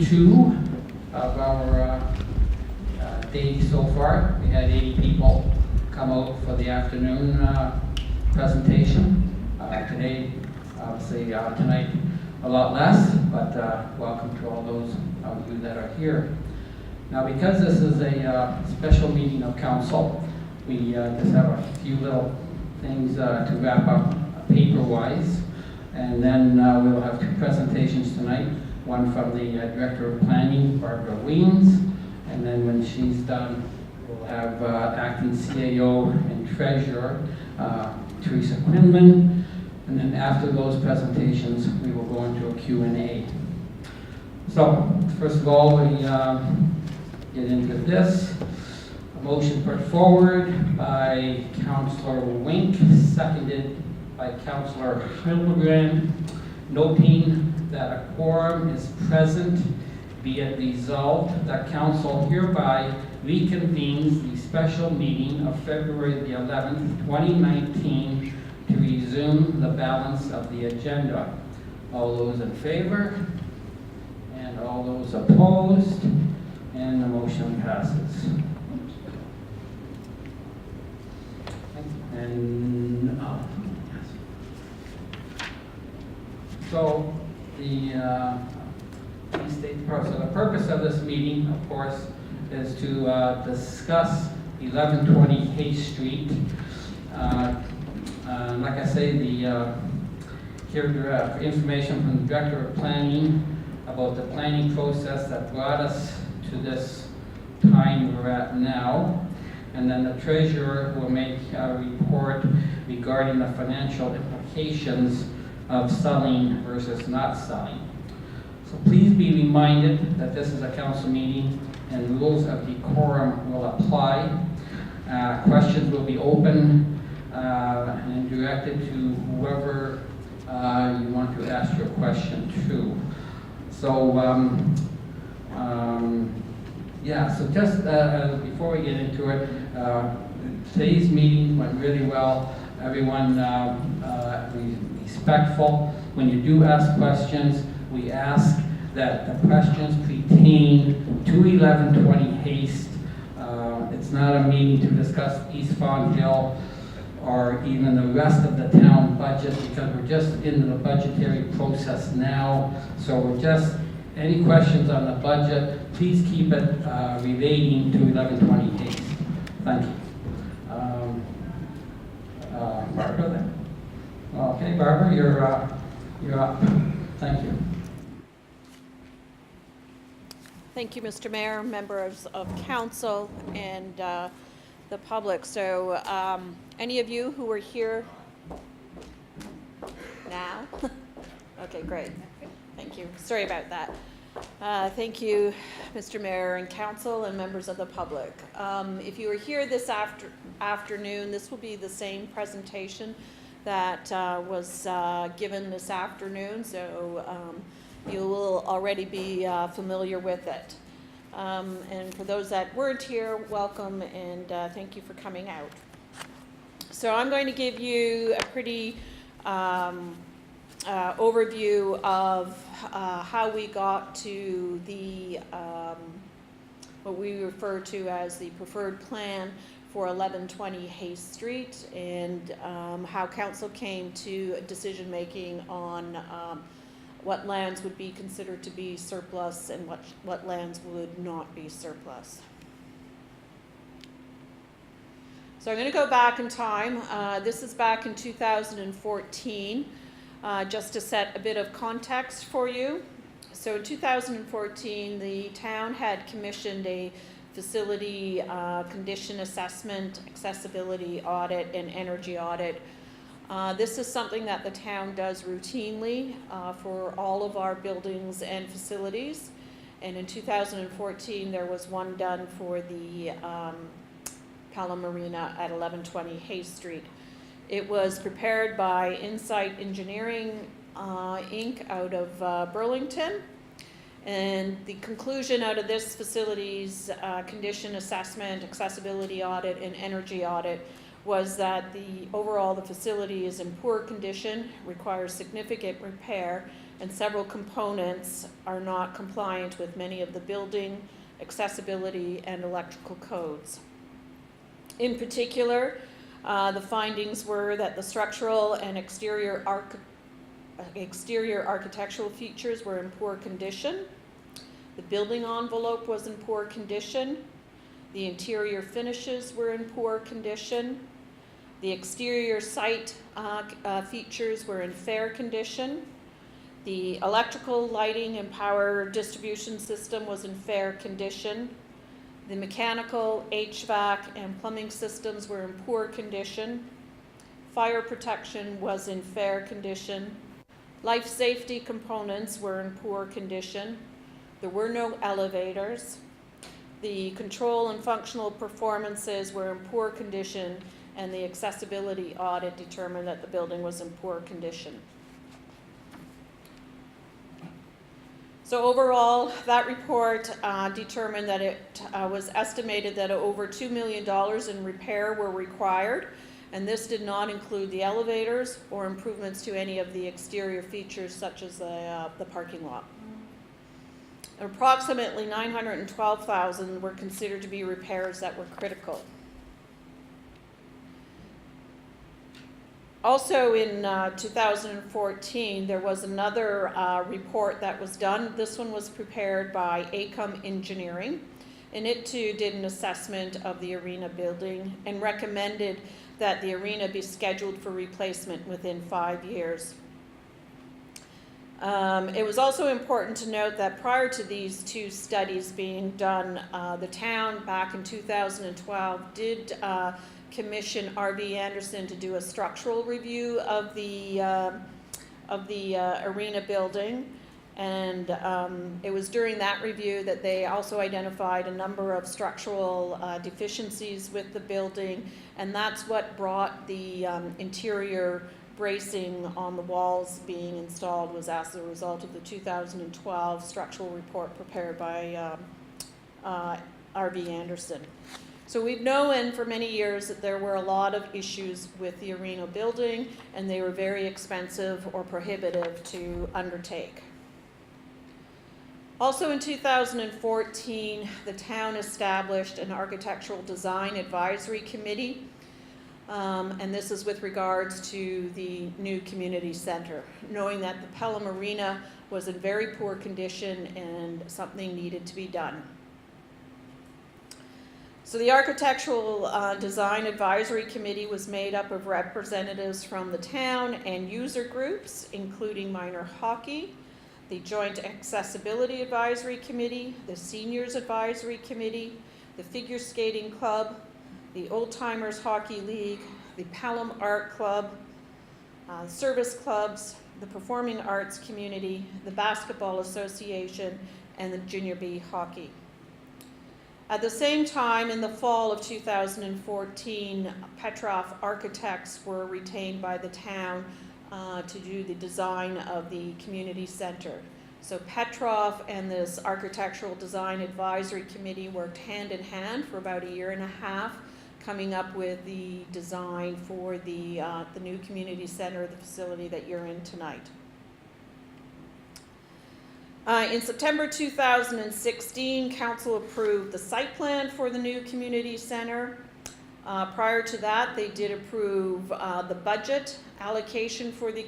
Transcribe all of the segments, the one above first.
2 of our day so far. We had 80 people come out for the afternoon presentation. Today, obviously tonight, a lot less, but welcome to all those of you that are here. Now, because this is a special meeting of council, we just have a few little things to wrap up paper-wise, and then we'll have 2 presentations tonight, one from the Director of Planning, Barbara Weems, and then when she's done, we'll have Acting CAO and Treasurer, Teresa Quinlan, and then after those presentations, we will go into a Q&A. So, first of all, we get into this. A motion put forward by Councillor Wink, seconded by Councillor Hildebrand, noting that a quorum is present, be it resolved that council hereby reconvenes the special meeting of February the 11th, 2019 to resume the balance of the agenda. All those in favor? And all those opposed? And the motion passes. And so the the purpose of this meeting, of course, is to discuss 1120 Hay Street. Like I say, here information from the Director of Planning about the planning process that brought us to this time we're at now. And then the Treasurer will make a report regarding the financial implications of selling versus not selling. So please be reminded that this is a council meeting and rules of decorum will apply. Questions will be open and directed to whoever you want to ask your question to. So, so just before we get into it, today's meeting went really well. Everyone respectful. When you do ask questions, we ask that the questions pertain to 1120 Haste. It's not a meeting to discuss East Fawn Hill or even the rest of the town budget, because we're just in the budgetary process now. So we're just, any questions on the budget, please keep it relating to 1120 Haste. Thank you. Barbara then? Okay, Barbara, you're up. Thank you. Thank you, Mr. Mayor, members of council, and the public. So any of you who were here now? Okay, great. Thank you. Sorry about that. Thank you, Mr. Mayor and council and members of the public. If you were here this afternoon, this will be the same presentation that was given this afternoon, so you will already be familiar with it. And for those that weren't here, welcome, and thank you for coming out. So I'm going to give you a pretty overview of how we got to the what we refer to as the preferred plan for 1120 Hay Street, and how council came to decision making on what lands would be considered to be surplus and what lands would not be surplus. So I'm going to go back in time. This is back in 2014, just to set a bit of context for you. So in 2014, the town had commissioned a facility condition assessment, accessibility audit, and energy audit. This is something that the town does routinely for all of our buildings and facilities. And in 2014, there was one done for the Pelham Marina at 1120 Hay Street. It was prepared by Insight Engineering Inc. out of Burlington. And the conclusion out of this facility's condition assessment, accessibility audit, and energy audit was that the facility is in poor condition, requires significant repair, and several components are not compliant with many of the building, accessibility, and electrical codes. In particular, the findings were that the structural and exterior architectural features were in poor condition. The building envelope was in poor condition. The interior finishes were in poor condition. The exterior site features were in fair condition. The electrical, lighting, and power distribution system was in fair condition. The mechanical, HVAC, and plumbing systems were in poor condition. Fire protection was in fair condition. Life safety components were in poor condition. There were no elevators. The control and functional performances were in poor condition, and the accessibility audit determined that the building was in poor condition. So overall, that report determined that it was estimated that over $2 million in repair were required, and this did not include the elevators or improvements to any of the exterior features such as the parking lot. Approximately $912,000 were considered to be repairs that were critical. Also in 2014, there was another report that was done. This one was prepared by ACOM Engineering, and it too did an assessment of the arena building and recommended that the arena be scheduled for replacement within 5 years. It was also important to note that prior to these two studies being done, the town back in 2012 did commission R.V. Anderson to do a structural review of the arena building, and it was during that review that they also identified a number of structural deficiencies with the building, and that's what brought the interior bracing on the walls being installed was as a result of the 2012 structural report prepared by R.V. Anderson. So we've known for many years that there were a lot of issues with the arena building, and they were very expensive or prohibitive to undertake. Also in 2014, the town established an architectural design advisory committee, and this is with regards to the new community center, knowing that the Pelham Arena was in very poor condition and something needed to be done. So the Architectural Design Advisory Committee was made up of representatives from the town and user groups, including minor hockey, the Joint Accessibility Advisory Committee, the Seniors Advisory Committee, the Figure Skating Club, the Old Timers Hockey League, the Pelham Art Club, service clubs, the Performing Arts Community, the Basketball Association, and the Junior B Hockey. At the same time, in the fall of 2014, Petroff architects were retained by the town to do the design of the community center. So Petroff and this Architectural Design Advisory Committee worked hand in hand for about 1.5 years, coming up with the design for the new community center, the facility that you're in tonight. In September 2016, Council approved the site plan for the new community center. Prior to that, they did approve the budget allocation for the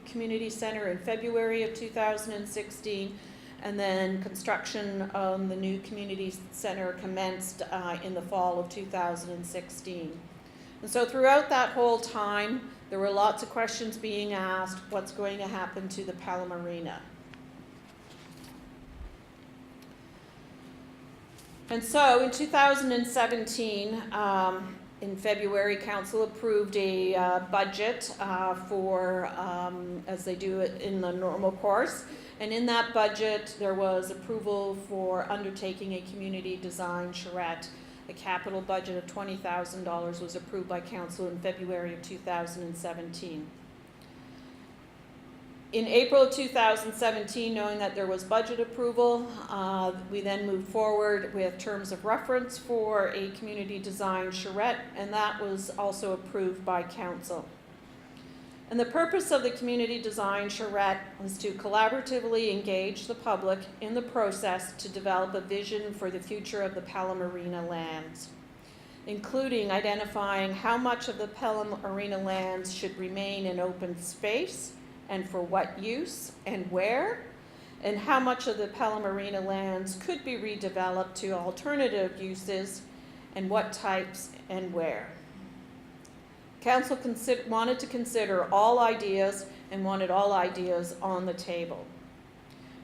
community center in February of 2016, and then construction on the new community center commenced in the fall of 2016. And so throughout that whole time, there were lots of questions being asked, what's going to happen to the Pelham Arena? And so in 2017, in February, Council approved a budget for, as they do it in the normal course. And in that budget, there was approval for undertaking a community design charrette. A capital budget of $20,000 was approved by Council in February of 2017. In April of 2017, knowing that there was budget approval, we then moved forward with terms of reference for a community design charrette, and that was also approved by Council. And the purpose of the community design charrette was to collaboratively engage the public in the process to develop a vision for the future of the Pelham Arena lands, including identifying how much of the Pelham Arena lands should remain in open space and for what use and where, and how much of the Pelham Arena lands could be redeveloped to alternative uses and what types and where. Council wanted to consider all ideas and wanted all ideas on the table.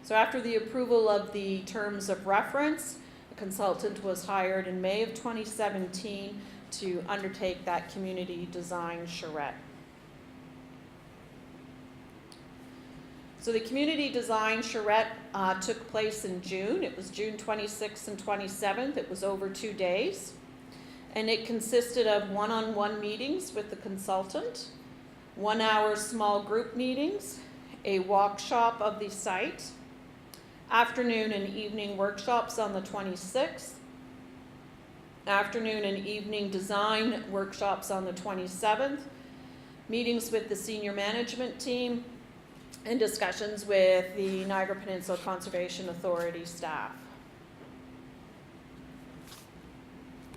So after the approval of the terms of reference, a consultant was hired in May of 2017 to undertake that community design charrette. So the community design charrette took place in June. It was June 26th and 27th. It was over 2 days. And it consisted of one-on-one meetings with the consultant, 1 hour small group meetings, a workshop of the site, afternoon and evening workshops on the 26th, afternoon and evening design workshops on the 27th, meetings with the senior management team, and discussions with the Niagara Peninsula Conservation Authority staff.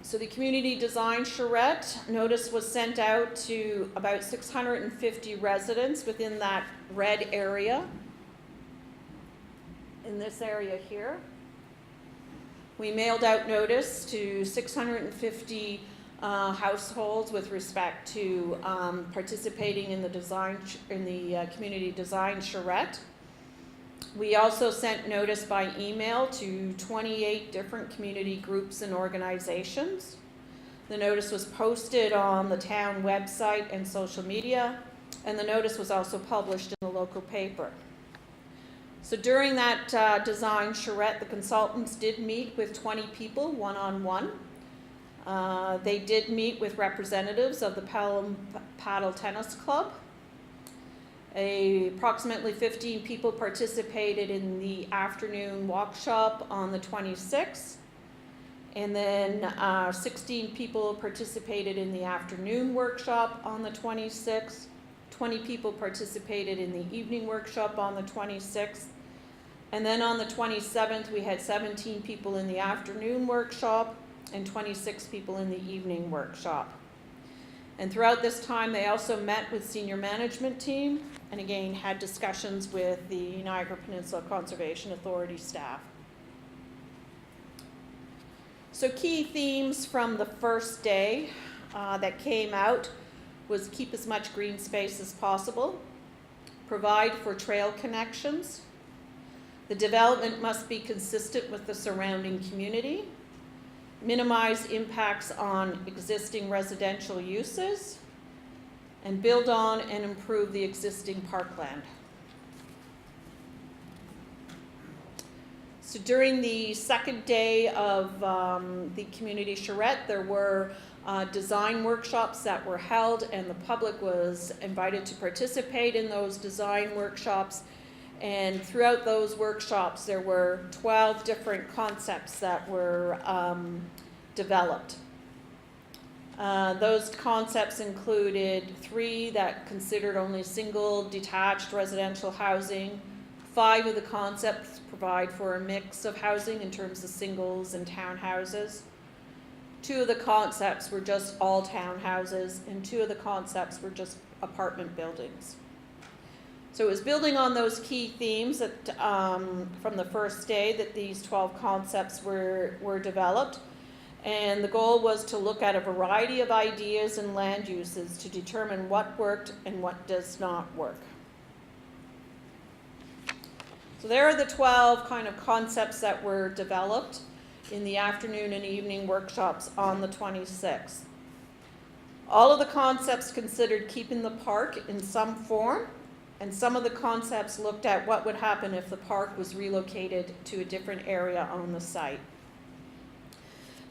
So the community design charrette notice was sent out to about 650 residents within that red area, in this area here. We mailed out notice to 650 households with respect to participating in the community design charrette. We also sent notice by email to 28 different community groups and organizations. The notice was posted on the town website and social media, and the notice was also published in the local paper. So during that design charrette, the consultants did meet with 20 people one-on-one. They did meet with representatives of the Pelham Paddle Tennis Club. Approximately 15 people participated in the afternoon workshop on the 26th, and then 16 people participated in the afternoon workshop on the 26th. 20 people participated in the evening workshop on the 26th, and then on the 27th we had 17 people in the afternoon workshop and 26 people in the evening workshop. And throughout this time, they also met with senior management team and again had discussions with the Niagara Peninsula Conservation Authority staff. So key themes from the first day that came out was keep as much green space as possible, provide for trail connections, the development must be consistent with the surrounding community, minimize impacts on existing residential uses, and build on and improve the existing parkland. So during the second day of the community charrette, there were design workshops that were held, and the public was invited to participate in those design workshops. And throughout those workshops, there were 12 different concepts that were developed. Those concepts included 3 that considered only single detached residential housing. 5 of the concepts provide for a mix of housing in terms of singles and townhouses. 2 of the concepts were just all townhouses, and 2 of the concepts were just apartment buildings. So it was building on those key themes that, from the first day that these 12 concepts were developed. And the goal was to look at a variety of ideas and land uses to determine what worked and what does not work. So there are the 12 kind of concepts that were developed in the afternoon and evening workshops on the 26th. All of the concepts considered keeping the park in some form, and some of the concepts looked at what would happen if the park was relocated to a different area on the site.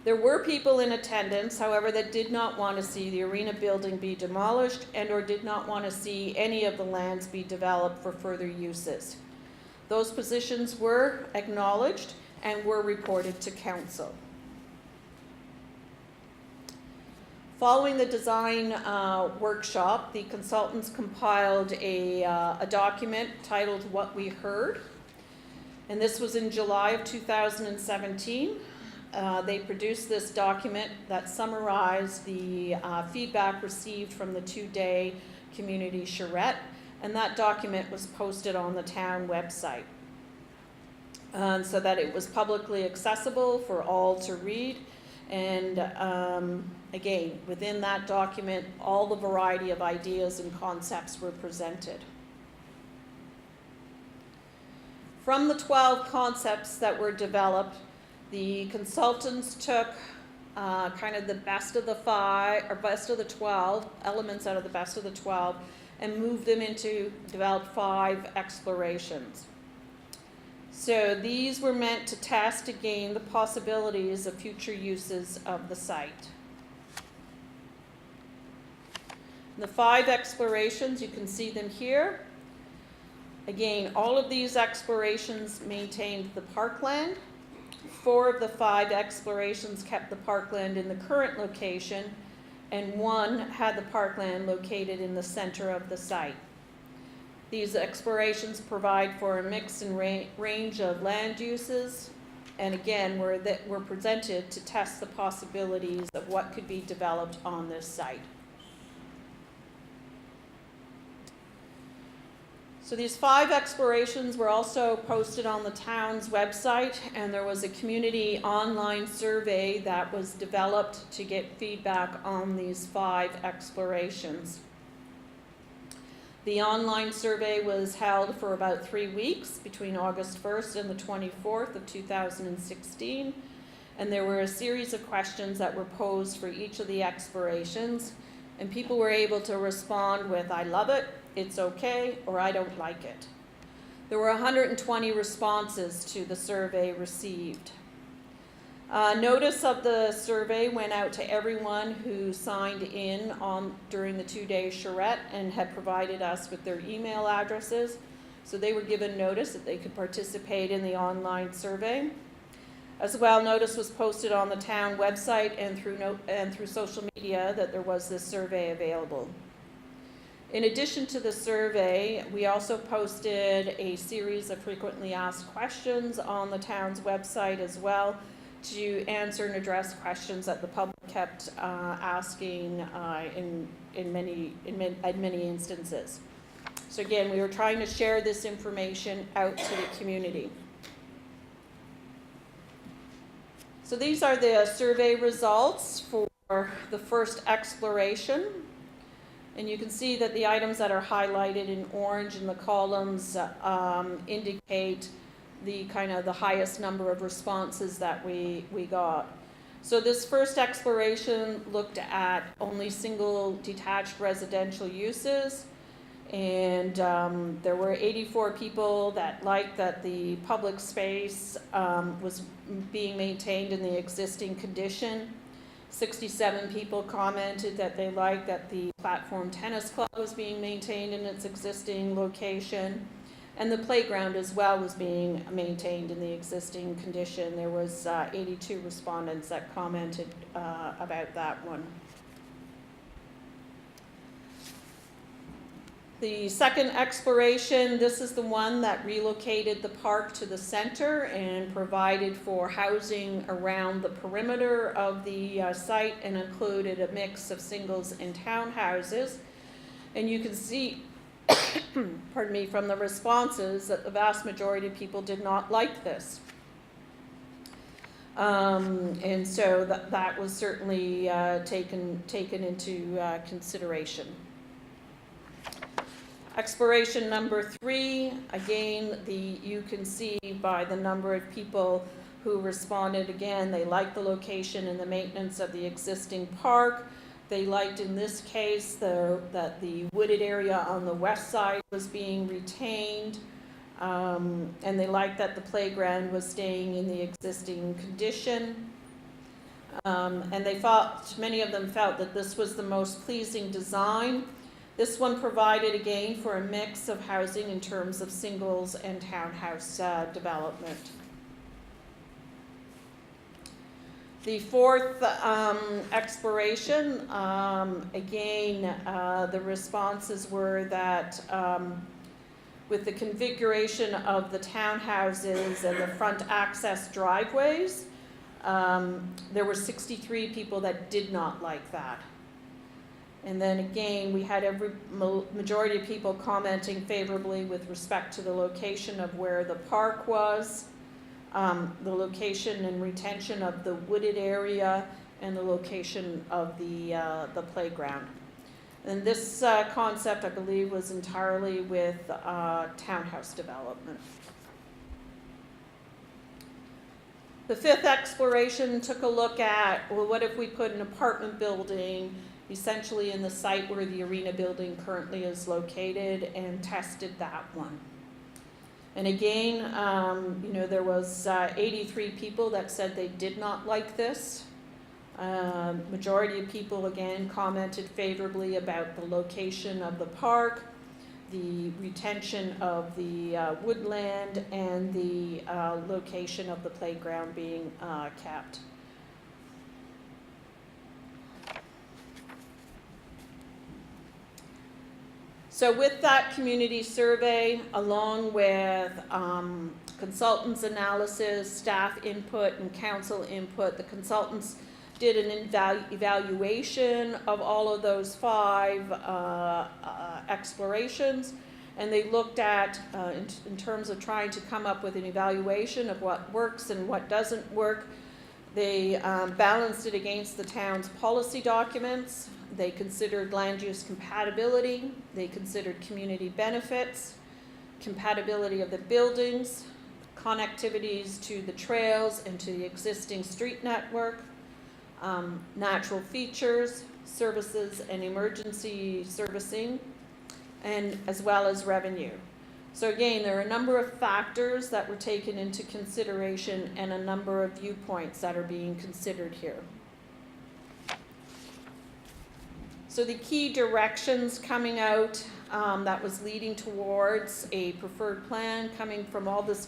There were people in attendance, however, that did not want to see the arena building be demolished and or did not want to see any of the lands be developed for further uses. Those positions were acknowledged and were reported to council. Following the design workshop, the consultants compiled a document titled What We Heard, and this was in July of 2017. They produced this document that summarized the feedback received from the two-day community charrette, and that document was posted on the town website so that it was publicly accessible for all to read. And again, within that document, all the variety of ideas and concepts were presented. From the 12 concepts that were developed, the consultants took kind of the best of the 12 elements out of the best of the 12 and moved them into develop 5 explorations. So these were meant to test again the possibilities of future uses of the site. The 5 explorations, you can see them here. Again, all of these explorations maintained the parkland. 4 of the 5 explorations kept the parkland in the current location, and 1 had the parkland located in the center of the site. These explorations provide for a mix and range of land uses, and again, were presented to test the possibilities of what could be developed on this site. So these 5 explorations were also posted on the town's website, and there was a community online survey that was developed to get feedback on these 5 explorations. The online survey was held for about 3 weeks between August 1st and the 24th of 2016, and there were a series of questions that were posed for each of the explorations, and people were able to respond with "I love it," "It's okay," or "I don't like it." There were 120 responses to the survey received. Notice of the survey went out to everyone who signed in during the 2-day charrette and had provided us with their email addresses. So they were given notice that they could participate in the online survey. As well, notice was posted on the town website and through social media that there was this survey available. In addition to the survey, we also posted a series of frequently asked questions on the town's website as well, to answer and address questions that the public kept asking in many instances. So again, we were trying to share this information out to the community. So these are the survey results for the first exploration. And you can see that the items that are highlighted in orange in the columns indicate the highest number of responses that we got. So this first exploration looked at only single detached residential uses, and there were 84 people that liked that the public space was being maintained in the existing condition. 67 people commented that they liked that the platform tennis club was being maintained in its existing location. And the playground as well was being maintained in the existing condition. There was 82 respondents that commented about that one. The second exploration, this is the one that relocated the park to the center and provided for housing around the perimeter of the site and included a mix of singles and townhouses. And you can see pardon me, from the responses that the vast majority of people did not like this. And so that was certainly taken into consideration. Exploration number 3, again, you can see by the number of people who responded, again, they liked the location and the maintenance of the existing park. They liked, in this case, that the wooded area on the west side was being retained, and they liked that the playground was staying in the existing condition. And many of them felt that this was the most pleasing design. This one provided, again, for a mix of housing in terms of singles and townhouse development. The fourth exploration, again, the responses were that with the configuration of the townhouses and the front access driveways, there were 63 people that did not like that. And then again, we had every majority of people commenting favorably with respect to the location of where the park was, the location and retention of the wooded area, and the location of the playground. And this concept, I believe, was entirely with townhouse development. The fifth exploration took a look at, well, what if we put an apartment building essentially in the site where the arena building currently is located, and tested that one. And again, you know, there was 83 people that said they did not like this. Majority of people, again, commented favorably about the location of the park, the retention of the woodland, and the location of the playground being kept. So with that community survey, along with consultants' analysis, staff input, and council input, the consultants did an evaluation of all of those 5 explorations, and they looked at, in terms of trying to come up with an evaluation of what works and what doesn't work. They balanced it against the town's policy documents. They considered land use compatibility. They considered community benefits, compatibility of the buildings, connectivities to the trails and to the existing street network, natural features, services and emergency servicing, and as well as revenue. So again, there are a number of factors that were taken into consideration and a number of viewpoints that are being considered here. So the key directions coming out that was leading towards a preferred plan coming from all this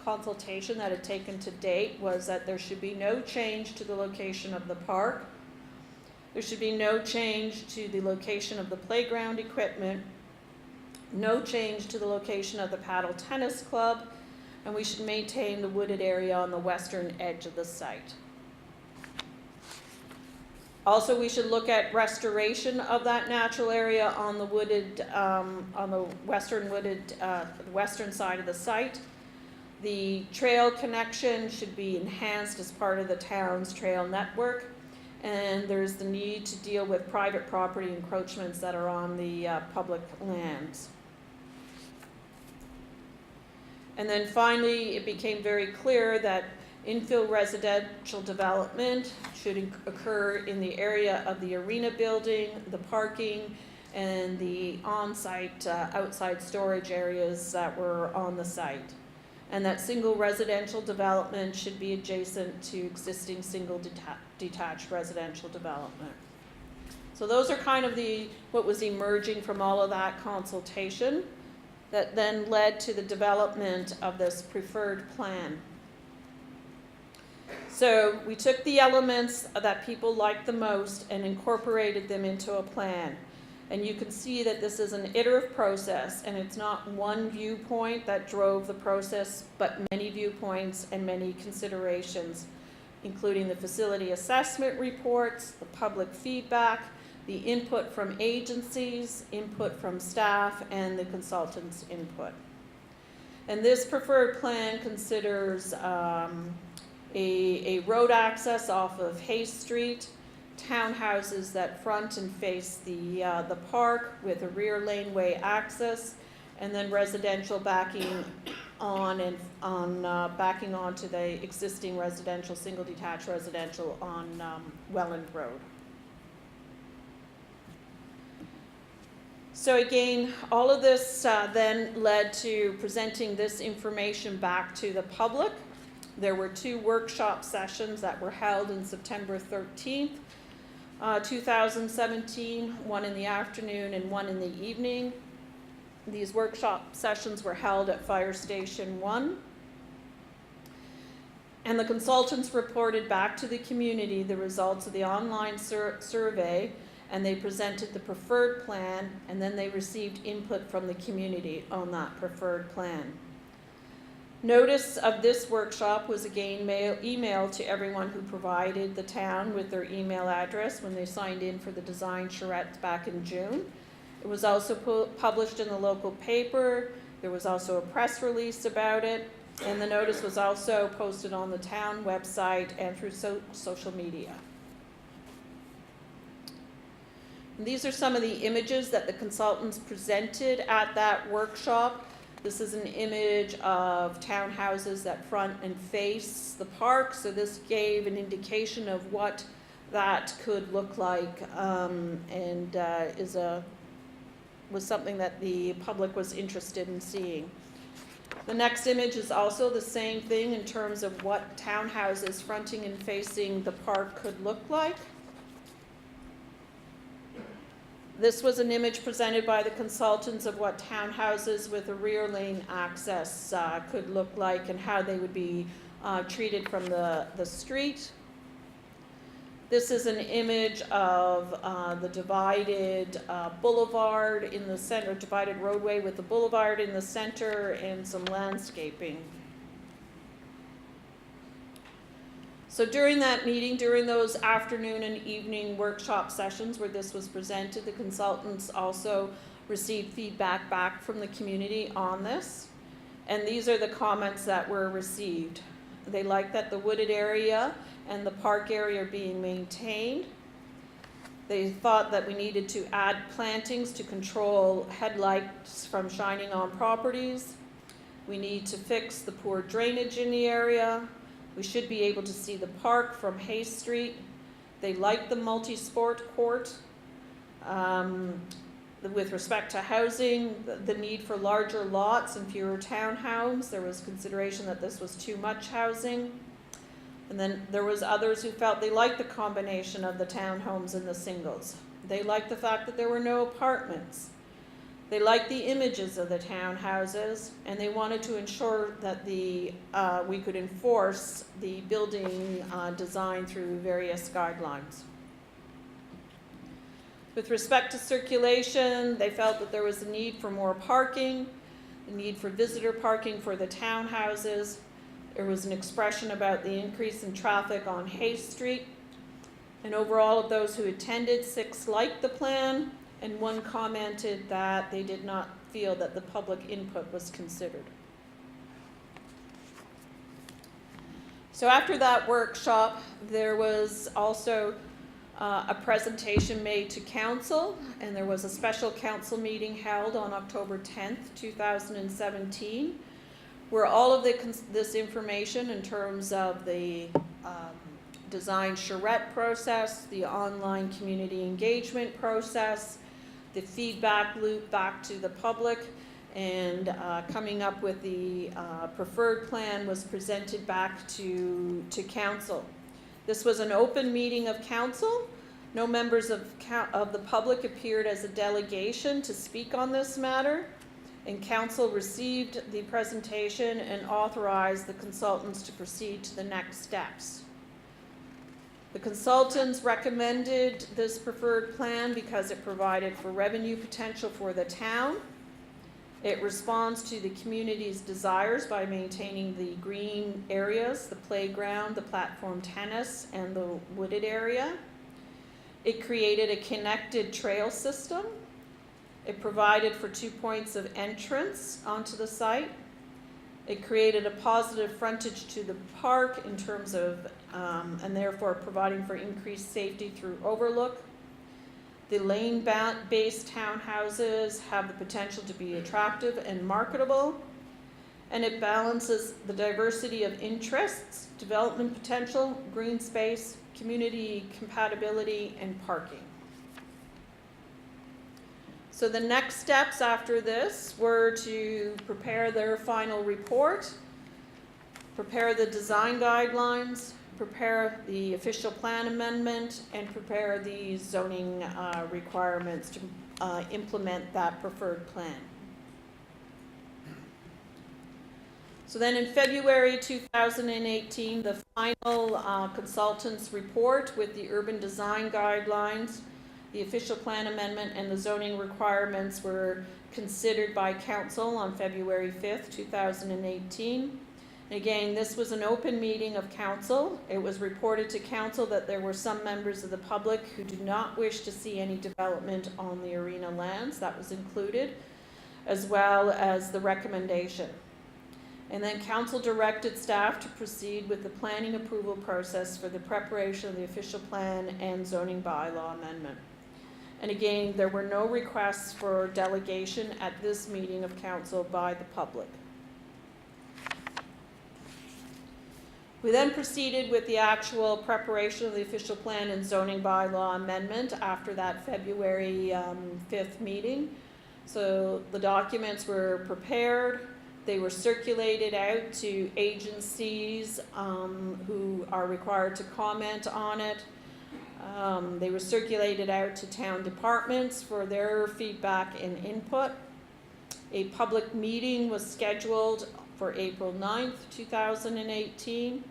consultation that had taken to date was that there should be no change to the location of the park. There should be no change to the location of the playground equipment, no change to the location of the paddle tennis club, and we should maintain the wooded area on the western edge of the site. Also, we should look at restoration of that natural area on the wooded, on the western side of the site. The trail connection should be enhanced as part of the town's trail network, and there's the need to deal with private property encroachments that are on the public lands. And then finally, it became very clear that infill residential development should occur in the area of the arena building, the parking, and the on-site outside storage areas that were on the site. And that single residential development should be adjacent to existing single detached residential development. So those are kind of what was emerging from all of that consultation that then led to the development of this preferred plan. So we took the elements that people liked the most and incorporated them into a plan. And you can see that this is an iterative process, and it's not one viewpoint that drove the process, but many viewpoints and many considerations, including the facility assessment reports, the public feedback, the input from agencies, input from staff, and the consultants' input. And this preferred plan considers a road access off of Hayes Street, townhouses that front and face the park with a rear laneway access, and then residential backing backing onto the existing residential, single detached residential on Welland Road. So again, all of this then led to presenting this information back to the public. There were 2 workshop sessions that were held on September 13th, 2017, one in the afternoon and one in the evening. These workshop sessions were held at Fire Station 1. And the consultants reported back to the community the results of the online survey, and they presented the preferred plan, and then they received input from the community on that preferred plan. Notice of this workshop was again emailed to everyone who provided the town with their email address when they signed in for the design charrette back in June. It was also published in the local paper. There was also a press release about it, and the notice was also posted on the town website and through social media. And these are some of the images that the consultants presented at that workshop. This is an image of townhouses that front and face the park, so this gave an indication of what that could look like, and was something that the public was interested in seeing. The next image is also the same thing in terms of what townhouses fronting and facing the park could look like. This was an image presented by the consultants of what townhouses with a rear lane access could look like and how they would be treated from the street. This is an image of the divided boulevard in the center, divided roadway with the boulevard in the center and some landscaping. So during that meeting, during those afternoon and evening workshop sessions where this was presented, the consultants also received feedback back from the community on this. And these are the comments that were received. They liked that the wooded area and the park area are being maintained. They thought that we needed to add plantings to control headlights from shining on properties. We need to fix the poor drainage in the area. We should be able to see the park from Hay Street. They like the multi-sport court. With respect to housing, the need for larger lots and fewer townhomes, there was consideration that this was too much housing. And then there was others who felt they liked the combination of the townhomes and the singles. They liked the fact that there were no apartments. They liked the images of the townhouses, and they wanted to ensure that we could enforce the building design through various guidelines. With respect to circulation, they felt that there was a need for more parking, the need for visitor parking for the townhouses. There was an expression about the increase in traffic on Hay Street. And overall of those who attended, 6 liked the plan, and 1 commented that they did not feel that the public input was considered. So after that workshop, there was also a presentation made to council, and there was a special council meeting held on October 10th, 2017, where all of this information in terms of the design charrette process, the online community engagement process, the feedback loop back to the public, and coming up with the preferred plan was presented back to council. This was an open meeting of council. No members of the public appeared as a delegation to speak on this matter, and council received the presentation and authorized the consultants to proceed to the next steps. The consultants recommended this preferred plan because it provided for revenue potential for the town. It responds to the community's desires by maintaining the green areas, the playground, the platform tennis, and the wooded area. It created a connected trail system. It provided for 2 points of entrance onto the site. It created a positive frontage to the park in terms of, and therefore providing for increased safety through overlook. The lane-based townhouses have the potential to be attractive and marketable, and it balances the diversity of interests, development potential, green space, community compatibility, and parking. So the next steps after this were to prepare their final report, prepare the design guidelines, prepare the official plan amendment, and prepare the zoning requirements to implement that preferred plan. So then in February 2018, the final consultant's report with the urban design guidelines, the official plan amendment, and the zoning requirements were considered by council on February 5th, 2018. And again, this was an open meeting of council. It was reported to council that there were some members of the public who do not wish to see any development on the arena lands. That was included, as well as the recommendation. And then council directed staff to proceed with the planning approval process for the preparation of the official plan and zoning bylaw amendment. And again, there were no requests for delegation at this meeting of council by the public. We then proceeded with the actual preparation of the official plan and zoning bylaw amendment after that February 5th meeting. So the documents were prepared. They were circulated out to agencies who are required to comment on it. They were circulated out to town departments for their feedback and input. A public meeting was scheduled for April 9th, 2018.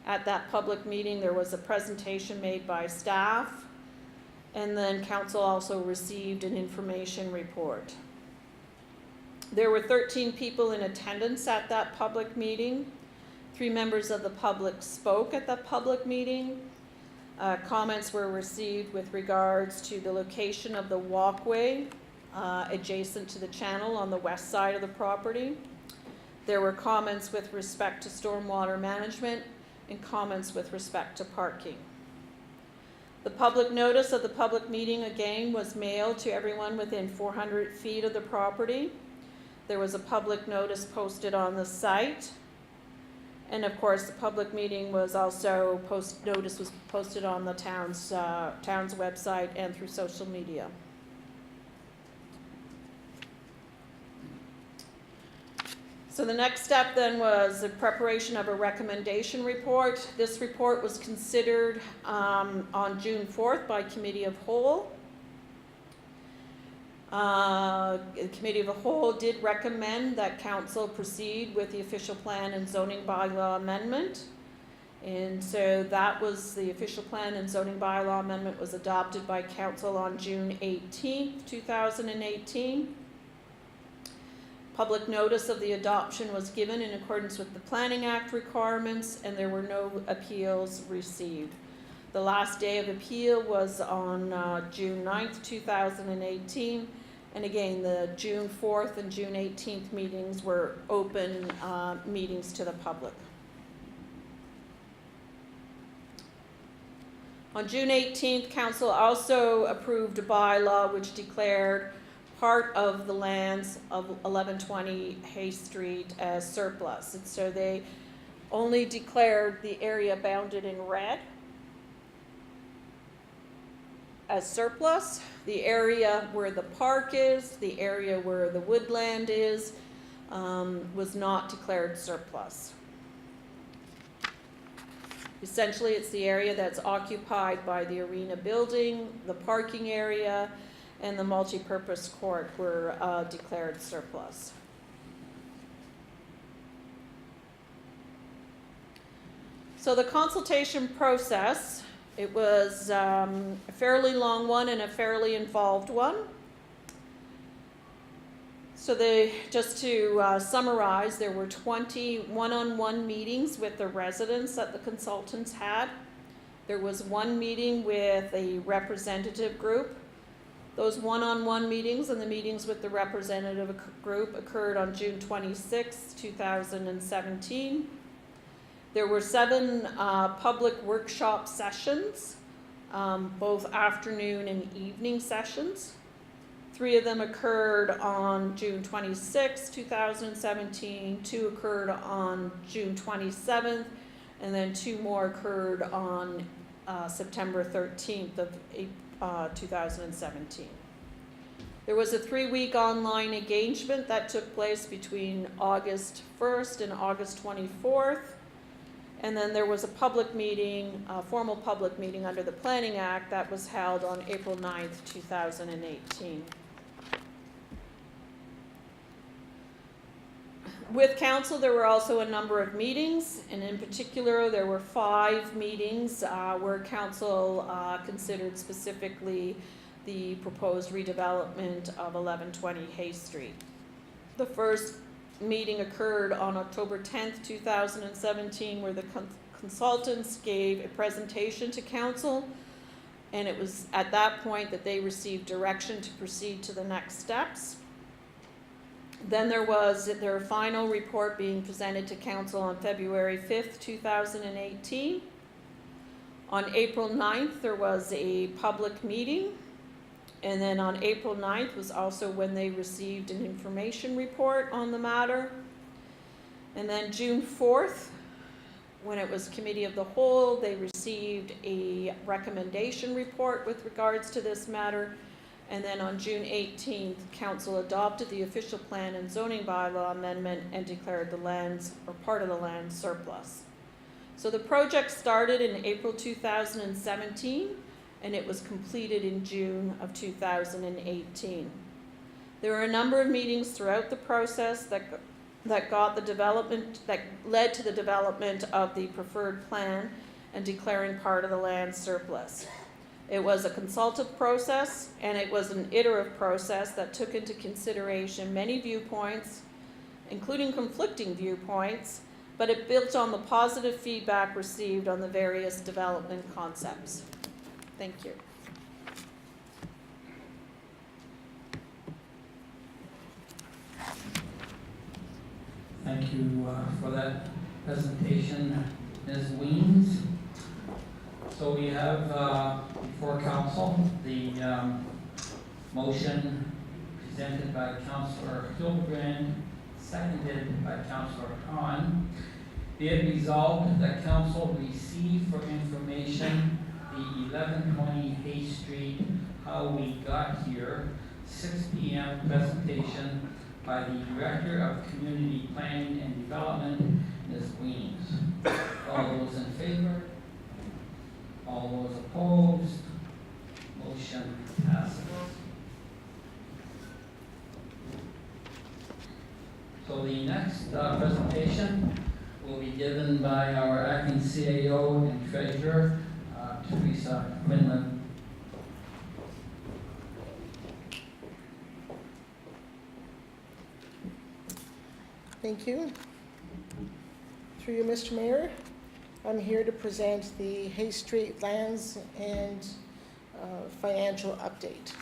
At that public meeting, there was a presentation made by staff, and then council also received an information report. There were 13 people in attendance at that public meeting. 3 members of the public spoke at that public meeting. Comments were received with regards to the location of the walkway adjacent to the channel on the west side of the property. There were comments with respect to stormwater management and comments with respect to parking. The public notice of the public meeting again was mailed to everyone within 400 feet of the property. There was a public notice posted on the site. And of course, the public meeting was also notice was posted on the town's website and through social media. So the next step then was the preparation of a recommendation report. This report was considered on June 4th by Committee of Whole. The Committee of the Whole did recommend that council proceed with the official plan and zoning bylaw amendment. And so that was the official plan and zoning bylaw amendment was adopted by council on June 18th, 2018. Public notice of the adoption was given in accordance with the Planning Act requirements, and there were no appeals received. The last day of appeal was on June 9th, 2018. And again, the June 4th and June 18th meetings were open meetings to the public. On June 18th, council also approved a bylaw which declared part of the lands of 1120 Hay Street as surplus. And so they only declared the area bounded in red as surplus. The area where the park is, the area where the woodland is, was not declared surplus. Essentially, it's the area that's occupied by the arena building, the parking area, and the multi-purpose court were declared surplus. So the consultation process, it was a fairly long one and a fairly involved one. So just to summarize, there were 20 one-on-one meetings with the residents that the consultants had. There was 1 meeting with a representative group. Those one-on-one meetings and the meetings with the representative group occurred on June 26, 2017. There were 7 public workshop sessions, both afternoon and evening sessions. 3 of them occurred on June 26, 2017, 2 occurred on June 27th, and then 2 more occurred on September 13th of 2017. There was a 3-week online engagement that took place between August 1st and August 24th. And then there was a public meeting, a formal public meeting under the Planning Act that was held on April 9th, 2018. With council, there were also a number of meetings, and in particular, there were 5 meetings where council considered specifically the proposed redevelopment of 1120 Hay Street. The first meeting occurred on October 10th, 2017, where the consultants gave a presentation to council, and it was at that point that they received direction to proceed to the next steps. Then there was their final report being presented to council on February 5th, 2018. On April 9th, there was a public meeting. And then on April 9th was also when they received an information report on the matter. And then June 4th, when it was committee of the whole, they received a recommendation report with regards to this matter. And then on June 18th, council adopted the official plan and zoning bylaw amendment and declared the lands, or part of the land, surplus. So the project started in April 2017, and it was completed in June of 2018. There were a number of meetings throughout the process that got the development, that led to the development of the preferred plan and declaring part of the land surplus. It was a consultative process, and it was an iterative process that took into consideration many viewpoints, including conflicting viewpoints, but it built on the positive feedback received on the various development concepts. Thank you. Thank you for that presentation, Ms. Weems. So we have before council the motion presented by Councillor Hildebrand, seconded by Councillor Hahn. Be it resolved that council receive for information the 1120 Hay Street How We Got Here 6 p.m. presentation by the Director of Community Planning and Development, Ms. Weems. All those in favor? All those opposed? Motion passes. So the next presentation will be given by our acting CAO and treasurer, Teresa Quinlan. Thank you. Through you, Mr. Mayor, I'm here to present the Hay Street lands and financial update.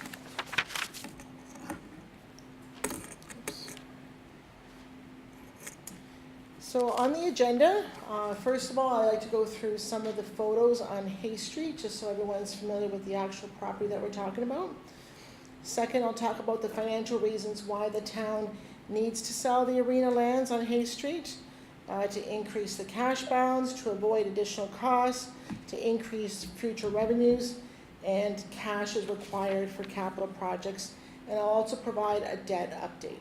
So on the agenda, first of all, I'd like to go through some of the photos on Hay Street, just so everyone's familiar with the actual property that we're talking about. Second, I'll talk about the financial reasons why the town needs to sell the arena lands on Hay Street, to increase the cash balance, to avoid additional costs, to increase future revenues, and cash is required for capital projects. And I'll also provide a debt update.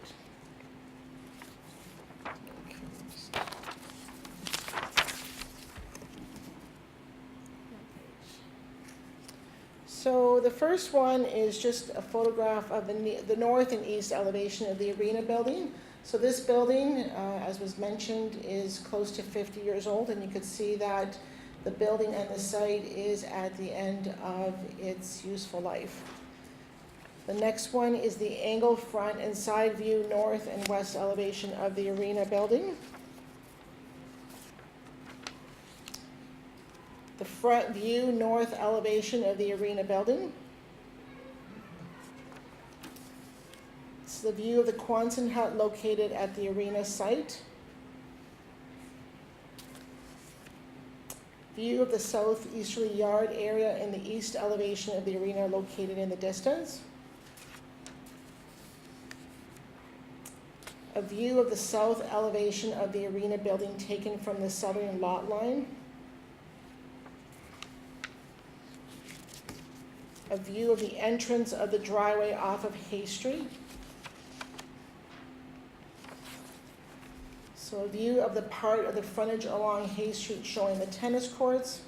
So the first one is just a photograph of the north and east elevation of the arena building. So this building, as was mentioned, is close to 50 years old, and you could see that the building and the site is at the end of its useful life. The next one is the angle front and side view north and west elevation of the arena building. The front view north elevation of the arena building. It's the view of the Quonset hut located at the arena site. View of the southeasterly yard area in the east elevation of the arena located in the distance. A view of the south elevation of the arena building taken from the southern lot line. A view of the entrance of the driveway off of Hay Street. So a view of the part of the frontage along Hay Street showing the tennis courts.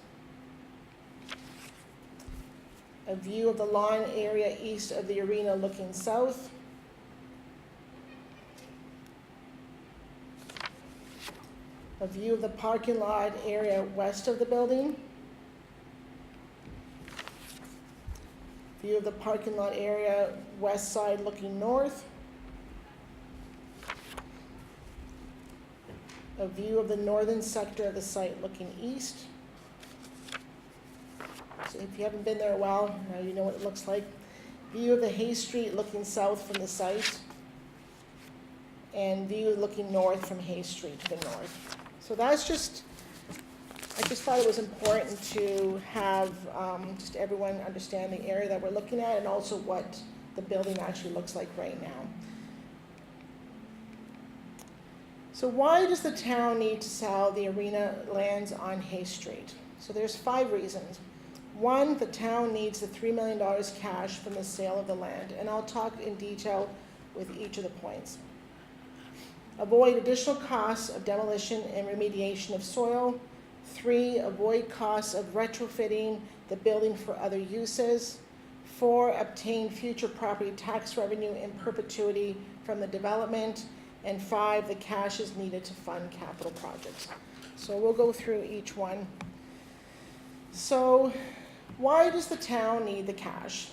A view of the lawn area east of the arena looking south. a view of the parking lot area west of the building, view of the parking lot area west side looking north, a view of the northern sector of the site looking east. So if you haven't been there a while, now you know what it looks like. View of the Hay Street looking south from the site, and view looking north from Hay Street to the north. So that's just, I just thought it was important to have just everyone understand the area that we're looking at and also what the building actually looks like right now. So why does the town need to sell the arena lands on Hay Street? So there's 5 reasons. 1, the town needs the $3 million cash from the sale of the land, and I'll talk in detail with each of the points. Avoid additional costs of demolition and remediation of soil. 3, avoid costs of retrofitting the building for other uses. 4, obtain future property tax revenue in perpetuity from the development. And 5, the cash is needed to fund capital projects. So we'll go through each one. So why does the town need the cash?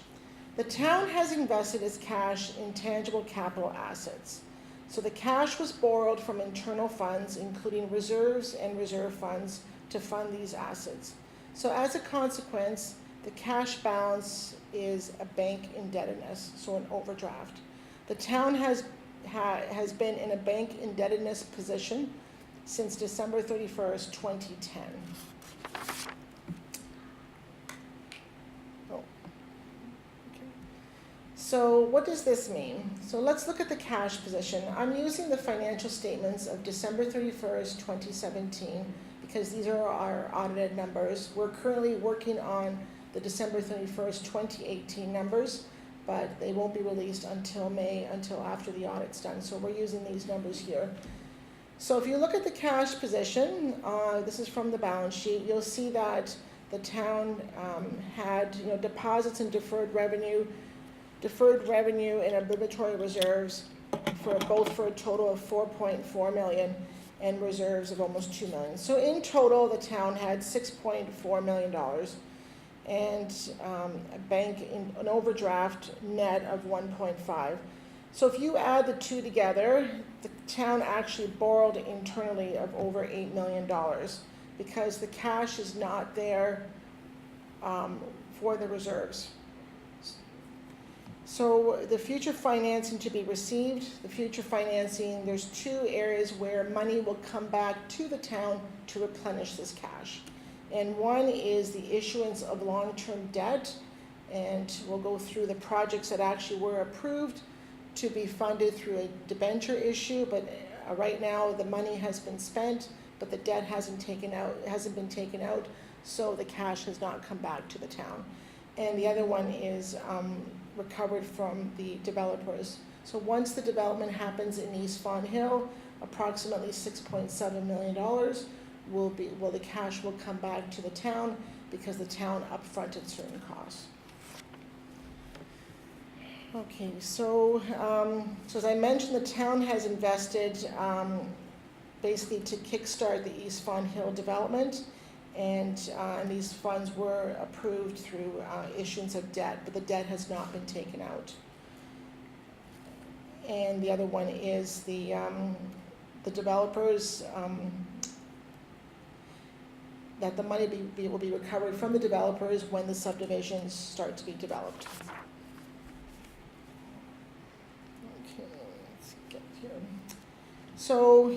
The town has invested its cash in tangible capital assets. So the cash was borrowed from internal funds, including reserves and reserve funds, to fund these assets. So as a consequence, the cash balance is a bank indebtedness, so an overdraft. The town has been in a bank indebtedness position since December 31st, 2010. So what does this mean? So let's look at the cash position. I'm using the financial statements of December 31st, 2017, because these are our audited numbers. We're currently working on the December 31st, 2018 numbers, but they won't be released until May, until after the audit's done. So we're using these numbers here. So if you look at the cash position, this is from the balance sheet, you'll see that the town had deposits and deferred revenue and obligatory reserves for a total of $4.4 million and reserves of almost $2 million. So in total, the town had $6.4 million and an overdraft net of 1.5. So if you add the two together, the town actually borrowed internally of over $8 million because the cash is not there for the reserves. So the future financing to be received, there's 2 areas where money will come back to the town to replenish this cash. And one is the issuance of long-term debt, and we'll go through the projects that actually were approved to be funded through a debenture issue, but right now the money has been spent, but the debt hasn't been taken out, so the cash has not come back to the town. And the other one is recovered from the developers. So once the development happens in East Fawn Hill, approximately $6.7 million the cash will come back to the town because the town upfronted certain costs. Okay, so as I mentioned, the town has invested basically to kickstart the East Fawn Hill development. And these funds were approved through issuance of debt, but the debt has not been taken out. And the other one is the developers, that the money will be recovered from the developers when the subdivisions start to be developed. Okay, let's get here. So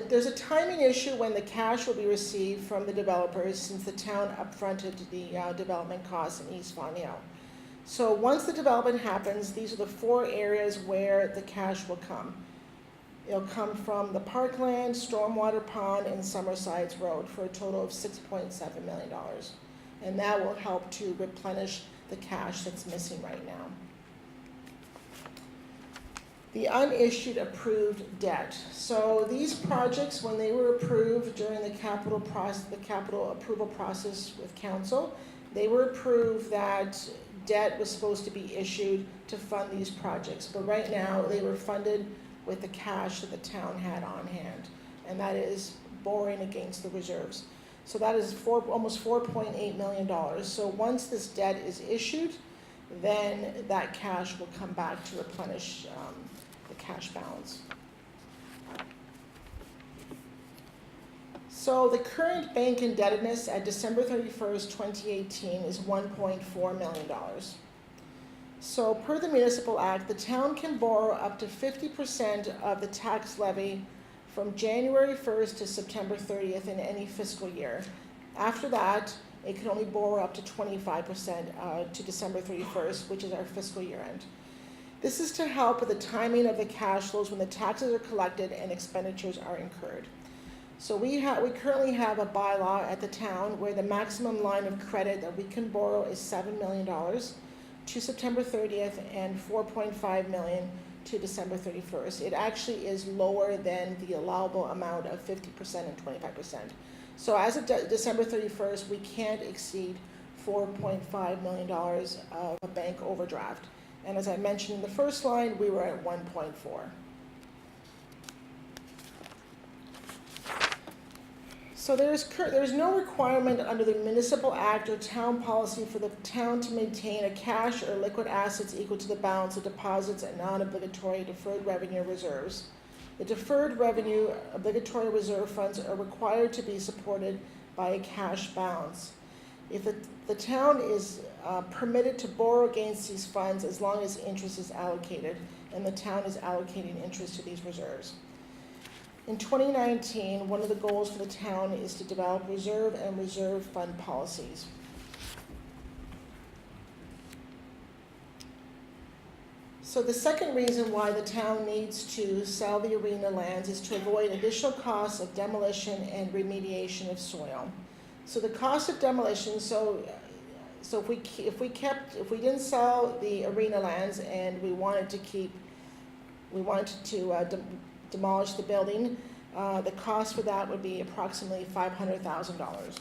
there's a timing issue when the cash will be received from the developers since the town upfronted the development costs in East Fawn Hill. So once the development happens, these are the 4 areas where the cash will come. It'll come from the parkland, stormwater pond, and Summersides Road for a total of $6.7 million. And that will help to replenish the cash that's missing right now. The unissued approved debt. So these projects, when they were approved during the capital approval process with council, they were approved that debt was supposed to be issued to fund these projects. But right now, they were funded with the cash that the town had on hand, and that is borrowing against the reserves. So that is almost $4.8 million. So once this debt is issued, then that cash will come back to replenish the cash balance. So the current bank indebtedness at December 31st, 2018 is $1.4 million. So per the Municipal Act, the town can borrow up to 50% of the tax levy from January 1st to September 30th in any fiscal year. After that, it can only borrow up to 25% to December 31st, which is our fiscal year end. This is to help with the timing of the cash flows when the taxes are collected and expenditures are incurred. So we currently have a bylaw at the town where the maximum line of credit that we can borrow is $7 million to September 30th and $4.5 million to December 31st. It actually is lower than the allowable amount of 50% and 25%. So as of December 31st, we can't exceed $4.5 million of a bank overdraft. And as I mentioned in the first line, we were at 1.4. So there's no requirement under the Municipal Act or town policy for the town to maintain a cash or liquid assets equal to the balance of deposits and non-obligatory deferred revenue reserves. The deferred revenue obligatory reserve funds are required to be supported by a cash balance. If the town is permitted to borrow against these funds as long as interest is allocated, and the town is allocating interest to these reserves. In 2019, one of the goals for the town is to develop reserve and reserve fund policies. So the second reason why the town needs to sell the arena lands is to avoid additional costs of demolition and remediation of soil. So the cost of demolition, so if we didn't sell the arena lands and we wanted to demolish the building, the cost for that would be approximately $500,000.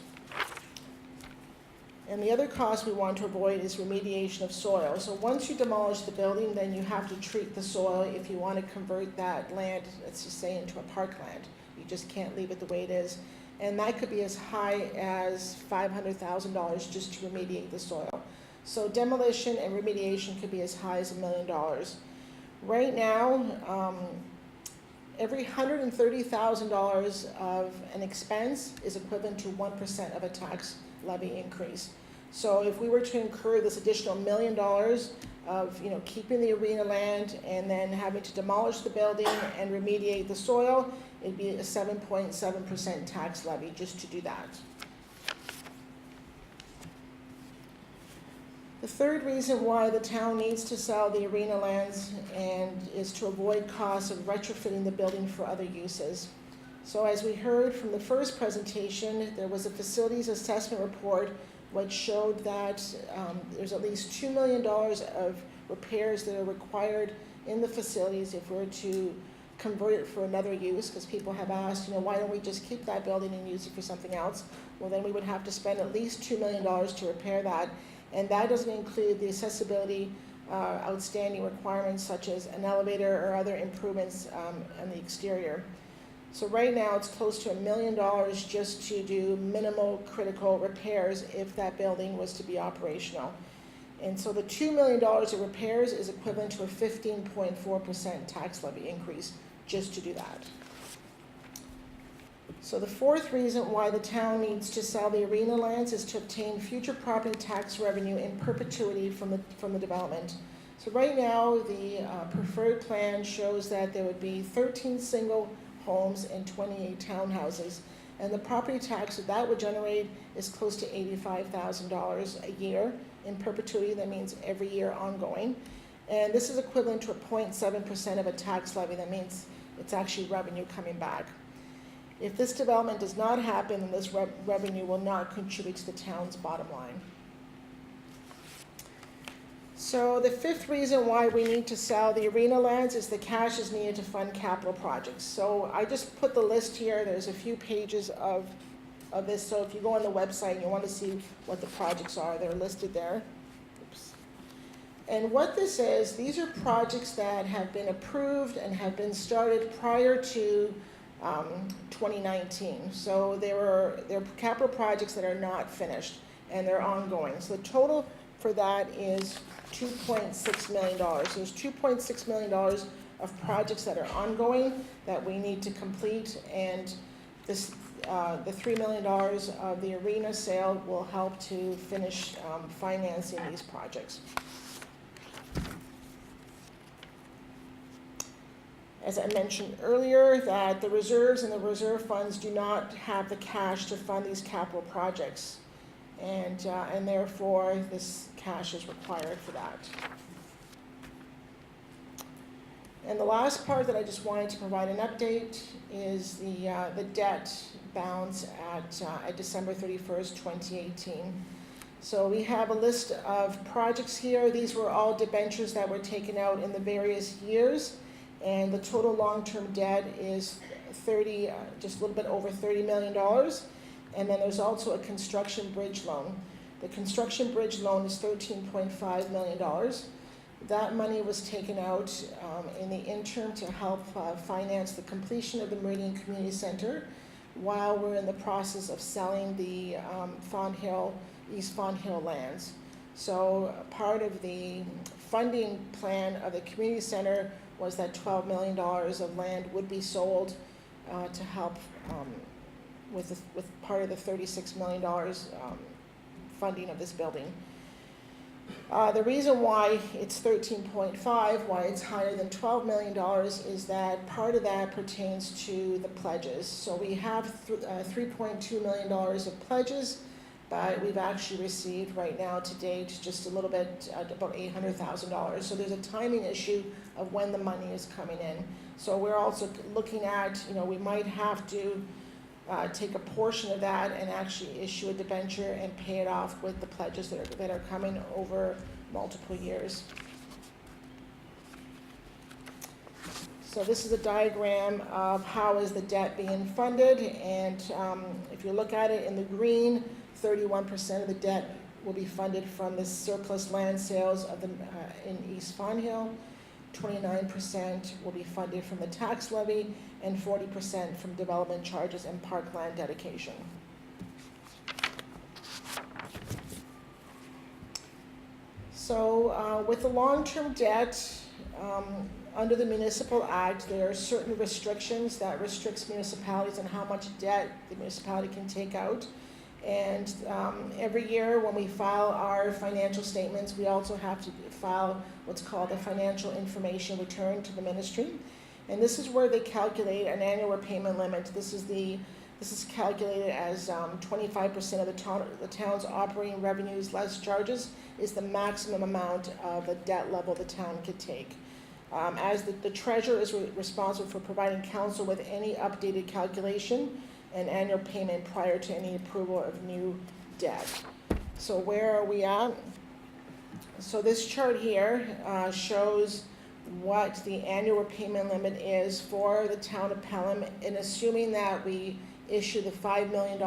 And the other cost we want to avoid is remediation of soil. So once you demolish the building, then you have to treat the soil if you want to convert that land, let's just say, into a parkland. You just can't leave it the way it is. And that could be as high as $500,000 just to remediate the soil. So demolition and remediation could be as high as $1 million. Right now, every $130,000 of an expense is equivalent to 1% of a tax levy increase. So if we were to incur this additional $1 million of keeping the arena land and then having to demolish the building and remediate the soil, it'd be a 7.7% tax levy just to do that. The third reason why the town needs to sell the arena lands is to avoid costs of retrofitting the building for other uses. So as we heard from the first presentation, there was a facilities assessment report which showed that there's at least $2 million of repairs that are required in the facilities if we're to convert it for another use, because people have asked, why don't we just keep that building and use it for something else? Well, then we would have to spend at least $2 million to repair that. And that doesn't include the accessibility outstanding requirements such as an elevator or other improvements on the exterior. So right now it's close to $1 million just to do minimal critical repairs if that building was to be operational. And so the $2 million of repairs is equivalent to a 15.4% tax levy increase just to do that. So the fourth reason why the town needs to sell the arena lands is to obtain future property tax revenue in perpetuity from the development. So right now, the preferred plan shows that there would be 13 single homes and 28 townhouses. And the property tax that would generate is close to $85,000 a year in perpetuity. That means every year ongoing. And this is equivalent to a 0.7% of a tax levy. That means it's actually revenue coming back. If this development does not happen, then this revenue will not contribute to the town's bottom line. So the fifth reason why we need to sell the arena lands is the cash is needed to fund capital projects. So I just put the list here. There's a few pages of this. So if you go on the website and you want to see what the projects are, they're listed there. Oops. And what this is, these are projects that have been approved and have been started prior to 2019. So they're capital projects that are not finished and they're ongoing. So the total for that is $2.6 million. So there's $2.6 million of projects that are ongoing that we need to complete, and this, the $3 million of the arena sale will help to finish financing these projects. As I mentioned earlier, that the reserves and the reserve funds do not have the cash to fund these capital projects, and therefore this cash is required for that. And the last part that I just wanted to provide an update is the debt balance at December 31st, 2018. So we have a list of projects here. These were all debentures that were taken out in the various years, and the total long-term debt is just a little bit over $30 million. And then there's also a construction bridge loan. The construction bridge loan is $13.5 million. That money was taken out in the interim to help finance the completion of the Meridian Community Center while we're in the process of selling the East Fawn Hill lands. So part of the funding plan of the community center was that $12 million of land would be sold to help with part of the $36 million funding of this building. The reason why it's 13.5, why it's higher than $12 million, is that part of that pertains to the pledges. So we have $3.2 million of pledges, but we've actually received right now to date just a little bit, about $800,000. So there's a timing issue of when the money is coming in. So we're also looking at, we might have to take a portion of that and actually issue a debenture and pay it off with the pledges that are coming over multiple years. So this is a diagram of how is the debt being funded, and if you look at it in the green, 31% of the debt will be funded from the surplus land sales of in East Fawn Hill, 29% will be funded from the tax levy, and 40% from development charges and parkland dedication. So with the long-term debt, under the Municipal Act, there are certain restrictions that restricts municipalities on how much debt the municipality can take out. And every year when we file our financial statements, we also have to file what's called a financial information return to the ministry. And this is where they calculate an annual repayment limit. This is calculated as 25% of the town's operating revenues less charges is the maximum amount of the debt level the town could take. As the treasurer is responsible for providing council with any updated calculation and annual payment prior to any approval of new debt. So where are we at? So this chart here shows what the annual repayment limit is for the town of Pelham, and assuming that we issue the $5 million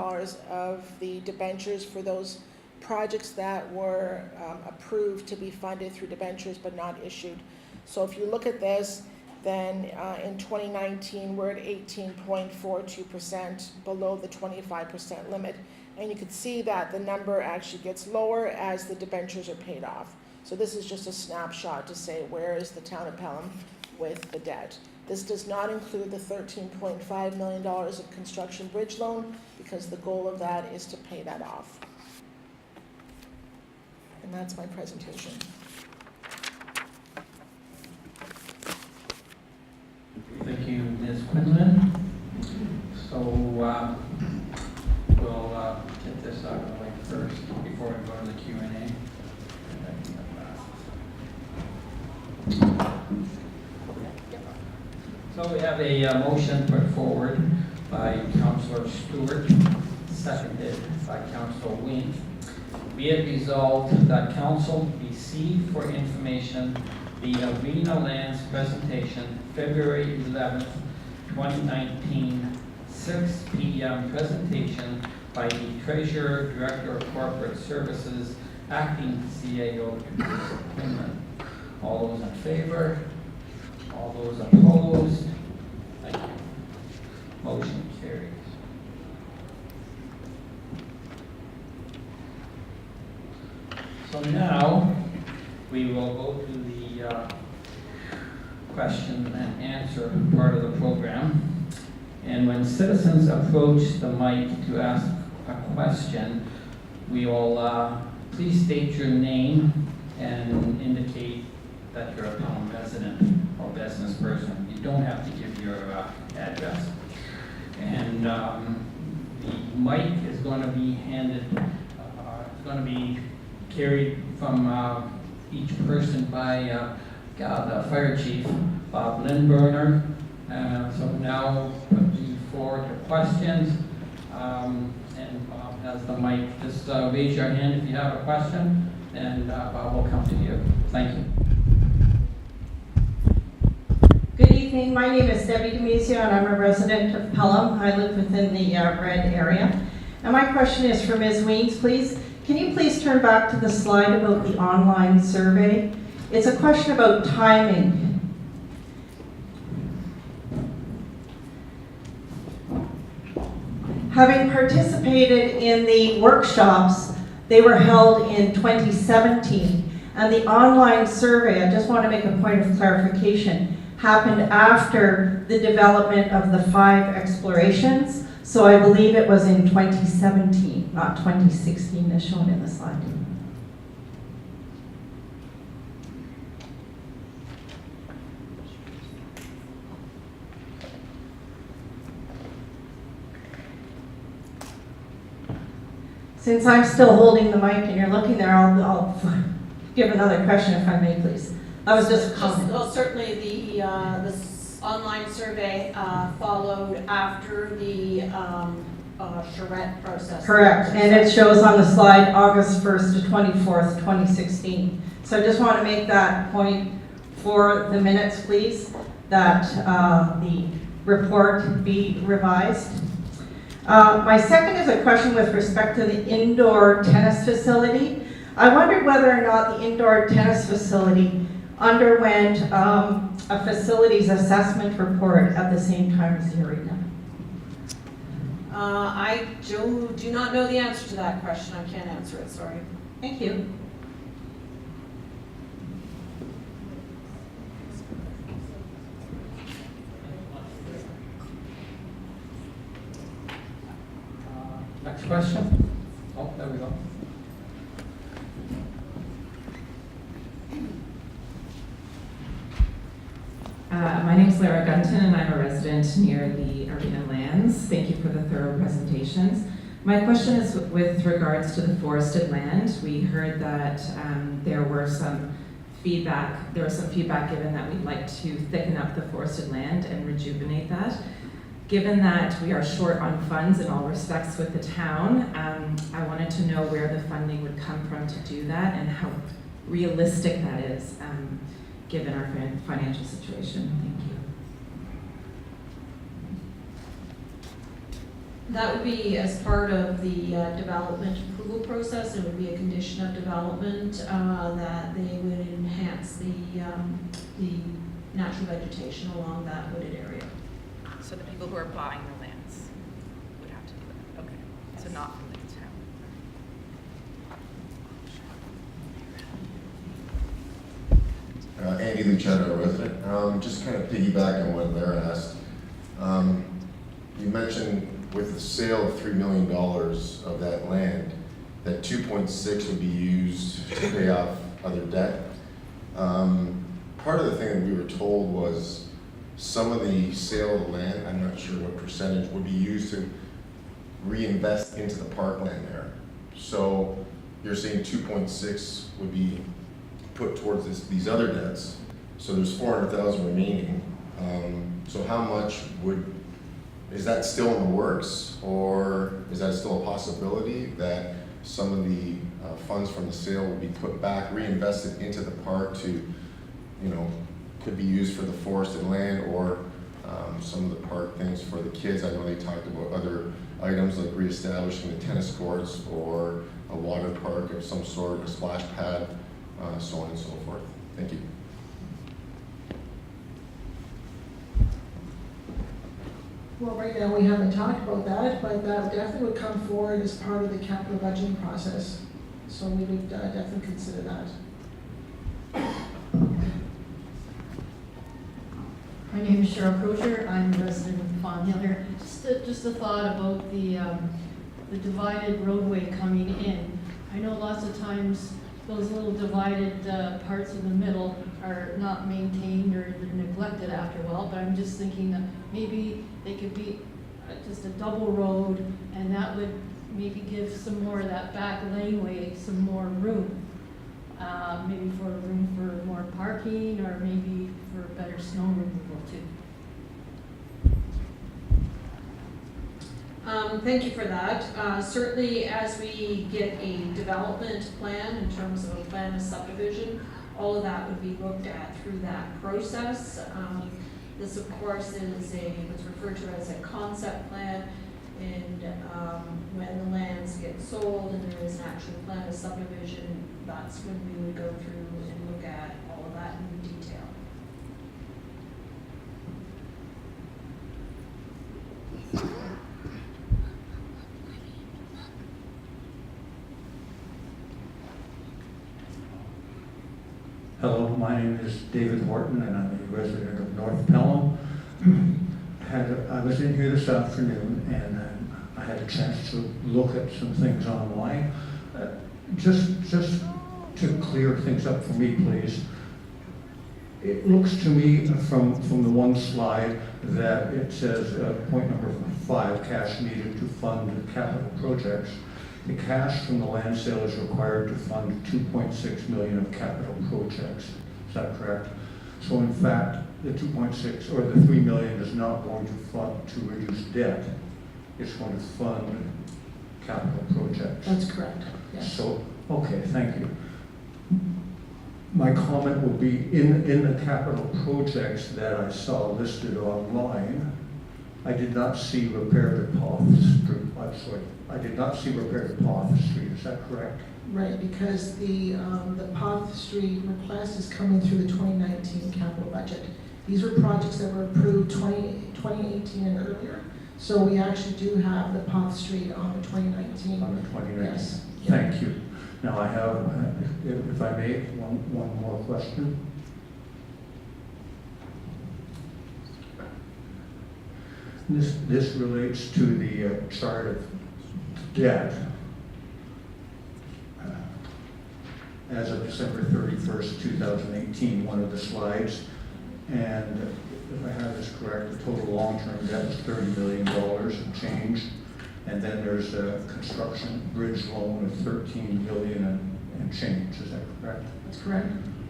of the debentures for those projects that were approved to be funded through debentures but not issued. So if you look at this, then in 2019, we're at 18.42%, below the 25% limit. And you can see that the number actually gets lower as the debentures are paid off. So this is just a snapshot to say where is the town of Pelham with the debt. This does not include the $13.5 million of construction bridge loan, because the goal of that is to pay that off. And that's my presentation. Thank you, Ms. Quinlan. So we'll get this out of the way first before we go to the Q&A. So we have a motion put forward by Councillor Stewart, seconded by Councillor Wayne. Be it resolved that council receive for information the Arena Lands presentation, February 11th, 2019, 6 p.m. presentation by the Treasurer, Director of Corporate Services, acting CAO to Bruce Quinlan. All those in favor? All those opposed? Thank you. Motion carries. So now, we will go to the question and answer part of the program. And when citizens approach the mic to ask a question, we will please state your name and indicate that you're a Pelham resident or business person. You don't have to give your address. And the mic is going to be handed, it's going to be carried from each person by the fire chief, Bob Lindberner. So now put you forward to questions, and Bob has the mic. Just raise your hand if you have a question, and Bob will come to you. Thank you. Good evening, my name is Debbie Demisio and I'm a resident of Pelham. I live within the red area. And my question is for Ms. Weens, please. Can you please turn back to the slide about the online survey? It's a question about timing. Having participated in the workshops, they were held in 2017, and the online survey, I just want to make a point of clarification, happened after the development of the 5 explorations, so I believe it was in 2017, not 2016 as shown in the slide. Since I'm still holding the mic and you're looking there, I'll give another question if I may, please. I was just commenting. Well, certainly the online survey followed after the charrette process. Correct, and it shows on the slide August 1st to 24th, 2016. So I just want to make that point for the minutes, please, that the report be revised. My second is a question with respect to the indoor tennis facility. I wondered whether or not the indoor tennis facility underwent a facilities assessment report at the same time as the arena. I do not know the answer to that question. I can't answer it, sorry. Thank you. Next question? Oh, there we go. My name is Lara Gunton and I'm a resident near the arena lands. Thank you for the thorough presentations. My question is with regards to the forested land. We heard that there was some feedback given that we'd like to thicken up the forested land and rejuvenate that. Given that we are short on funds in all respects with the town, I wanted to know where the funding would come from to do that and how realistic that is given our financial situation. Thank you. That would be as part of the development approval process. It would be a condition of development that they would enhance the natural vegetation along that wooded area. So the people who are buying the lands would have to do that? Okay. Yes. So not from the town. Andy Luciano, resident. Just kind of piggyback on what Lara asked. You mentioned with the sale of $3 million of that land, that 2.6 would be used to pay off other debt. Part of the thing that we were told was some of the sale of the land, I'm not sure what percentage, would be used to reinvest into the parkland there. So you're saying 2.6 would be put towards these other debts. So there's 400,000 remaining. So how much is that still in the works, or is that still a possibility that some of the funds from the sale will be put back, reinvested into the park to, could be used for the forested land or some of the park things for the kids? I know they talked about other items like reestablishing the tennis courts or a water park of some sort, a splash pad, so on and so forth. Thank you. Well, right now, we haven't talked about that, but that definitely would come forward as part of the capital budgeting process. So we would definitely consider that. My name is Cheryl Crozier. I'm a resident of Fawn Hill here. Just a thought about the divided roadway coming in. I know lots of times those little divided parts in the middle are not maintained or neglected after a while, but I'm just thinking that maybe they could be just a double road, and that would maybe give some more of that back laneway some more room. Maybe for room for more parking, or maybe for better snow removal too. Thank you for that. Certainly, as we get a development plan in terms of a plan of subdivision, all of that would be looked at through that process. This, of course, is what's referred to as a concept plan, and when the lands get sold and there is an actual plan of subdivision, that's when we would go through and look at all of that in detail. Hello, my name is David Horton, and I'm a resident of North Pelham. I was in here this afternoon, and I had a chance to look at some things online. Just to clear things up for me, please. It looks to me from the one slide that it says point number 5, cash needed to fund capital projects. The cash from the land sale is required to fund 2.6 million of capital projects. Is that correct? So in fact, the 2.6 or the 3 million is not going to fund to reduce debt. It's going to fund capital projects. That's correct, yes. So, okay, thank you. My comment will be in the capital projects that I saw listed online, I did not see repair to Poth Street. I'm sorry, I did not see repair to Poth Street. Is that correct? Right, because the Poth Street request is coming through the 2019 capital budget. These were projects that were approved 2018 and earlier. So we actually do have the Poth Street on the 2019. On the 2019. Yes. Thank you. Now I have, if I may, one more question. This relates to the chart of debt as of December 31st, 2018, one of the slides. And if I have this correct, the total long-term debt is $30 million and change. And then there's a construction bridge loan of 13 million and change. Is that correct? That's correct.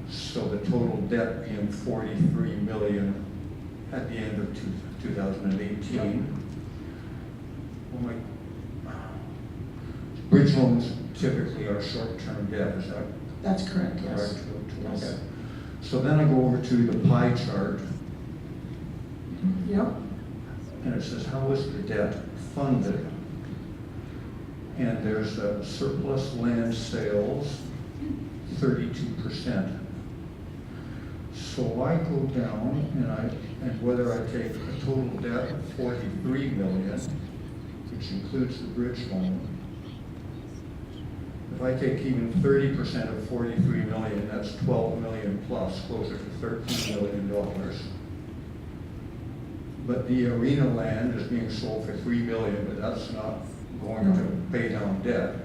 So the total debt being 43 million at the end of 2018. Well, bridge loans typically are short-term debt. Is that That's correct, yes. correct? Yes. Okay. So then I go over to the pie chart, Yep. and it says, how is the debt funded? And there's a surplus land sales, 32%. So I go down and whether I take a total debt of 43 million, which includes the bridge loan, if I take even 30% of 43 million, that's 12 million plus, closer to $13 million. But the arena land is being sold for 3 million, but that's not going to pay down debt.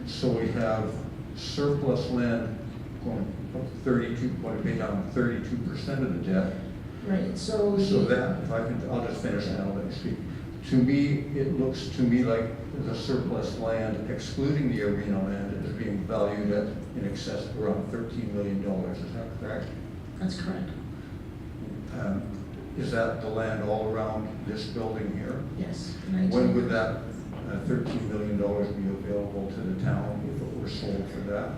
So we have surplus land going to pay down 32% of the debt. Right, So that, if I can, I'll just finish and I'll let you speak. To me, it looks to me like the surplus land, excluding the arena land, is being valued at in excess of around $13 million. Is that correct? that's correct. Is that the land all around this building here? Yes. When would that $13 million be available to the town if it were sold for that?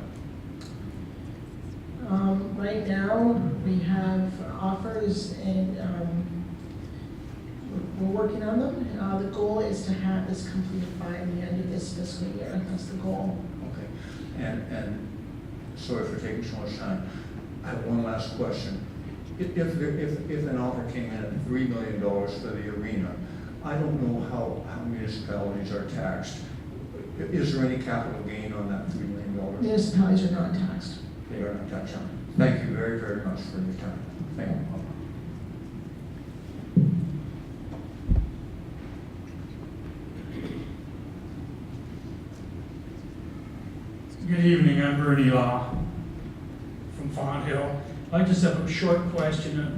Right now, we have offers and we're working on them. The goal is to have this completed by the end of this fiscal year. That's the goal. Okay, and sorry for taking so much time. I have one last question. If an offer came in at $3 million for the arena, I don't know how municipalities are taxed. Is there any capital gain on that $3 million? Municipalities are not taxed. They are not taxed. Thank you very, very much for your time. Thank you. Good evening, I'm Bernie Law from Font Hill. I just have a short question.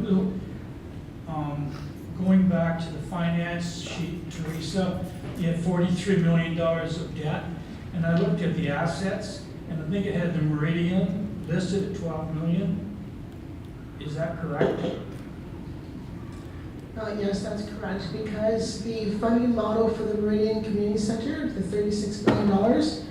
Going back to the finance sheet, Teresa, you had $43 million of debt, and I looked at the assets, and I think it had the Meridian listed at $12 million. Is that correct? Yes, that's correct, because the funding model for the Meridian Community Center, the $36 million,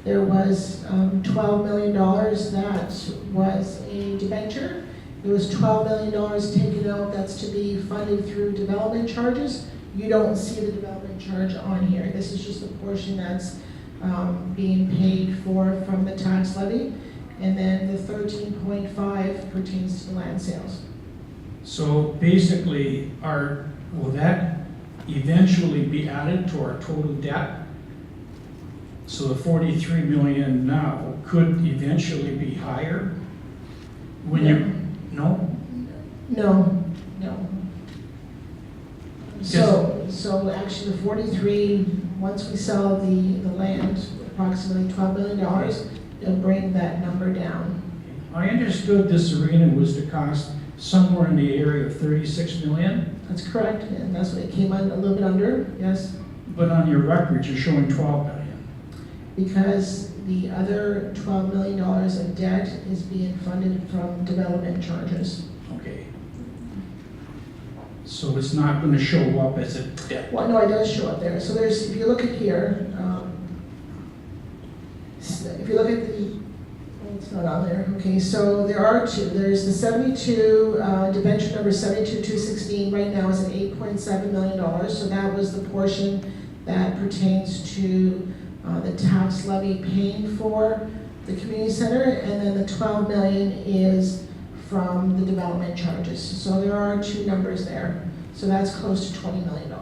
there was $12 million that was a debenture. There was $12 million taken out that's to be funded through development charges. You don't see the development charge on here. This is just the portion that's being paid for from the tax levy. And then the 13.5 pertains to the land sales. So basically, will that eventually be added to our total debt? So the 43 million now could eventually be higher? When you, no? No. So actually the 43, once we sell the land, approximately $12 million, it'll bring that number down. I understood this arena was to cost somewhere in the area of 36 million, That's correct, and that's what it came in, a little bit under, yes. but on your record, you're showing 12 million. Because the other $12 million of debt is being funded from development charges. Okay. So it's not going to show up as a debt. Well, no, it does show up there. So there's, if you look at here, if you look at the, oh, it's not on there. Okay, so there are two. There's the 72, debenture number 72-216 right now is at $8.7 million. So that was the portion that pertains to the tax levy paying for the community center, and then the 12 million is from the development charges. So there are two numbers there. So that's close to $20 million.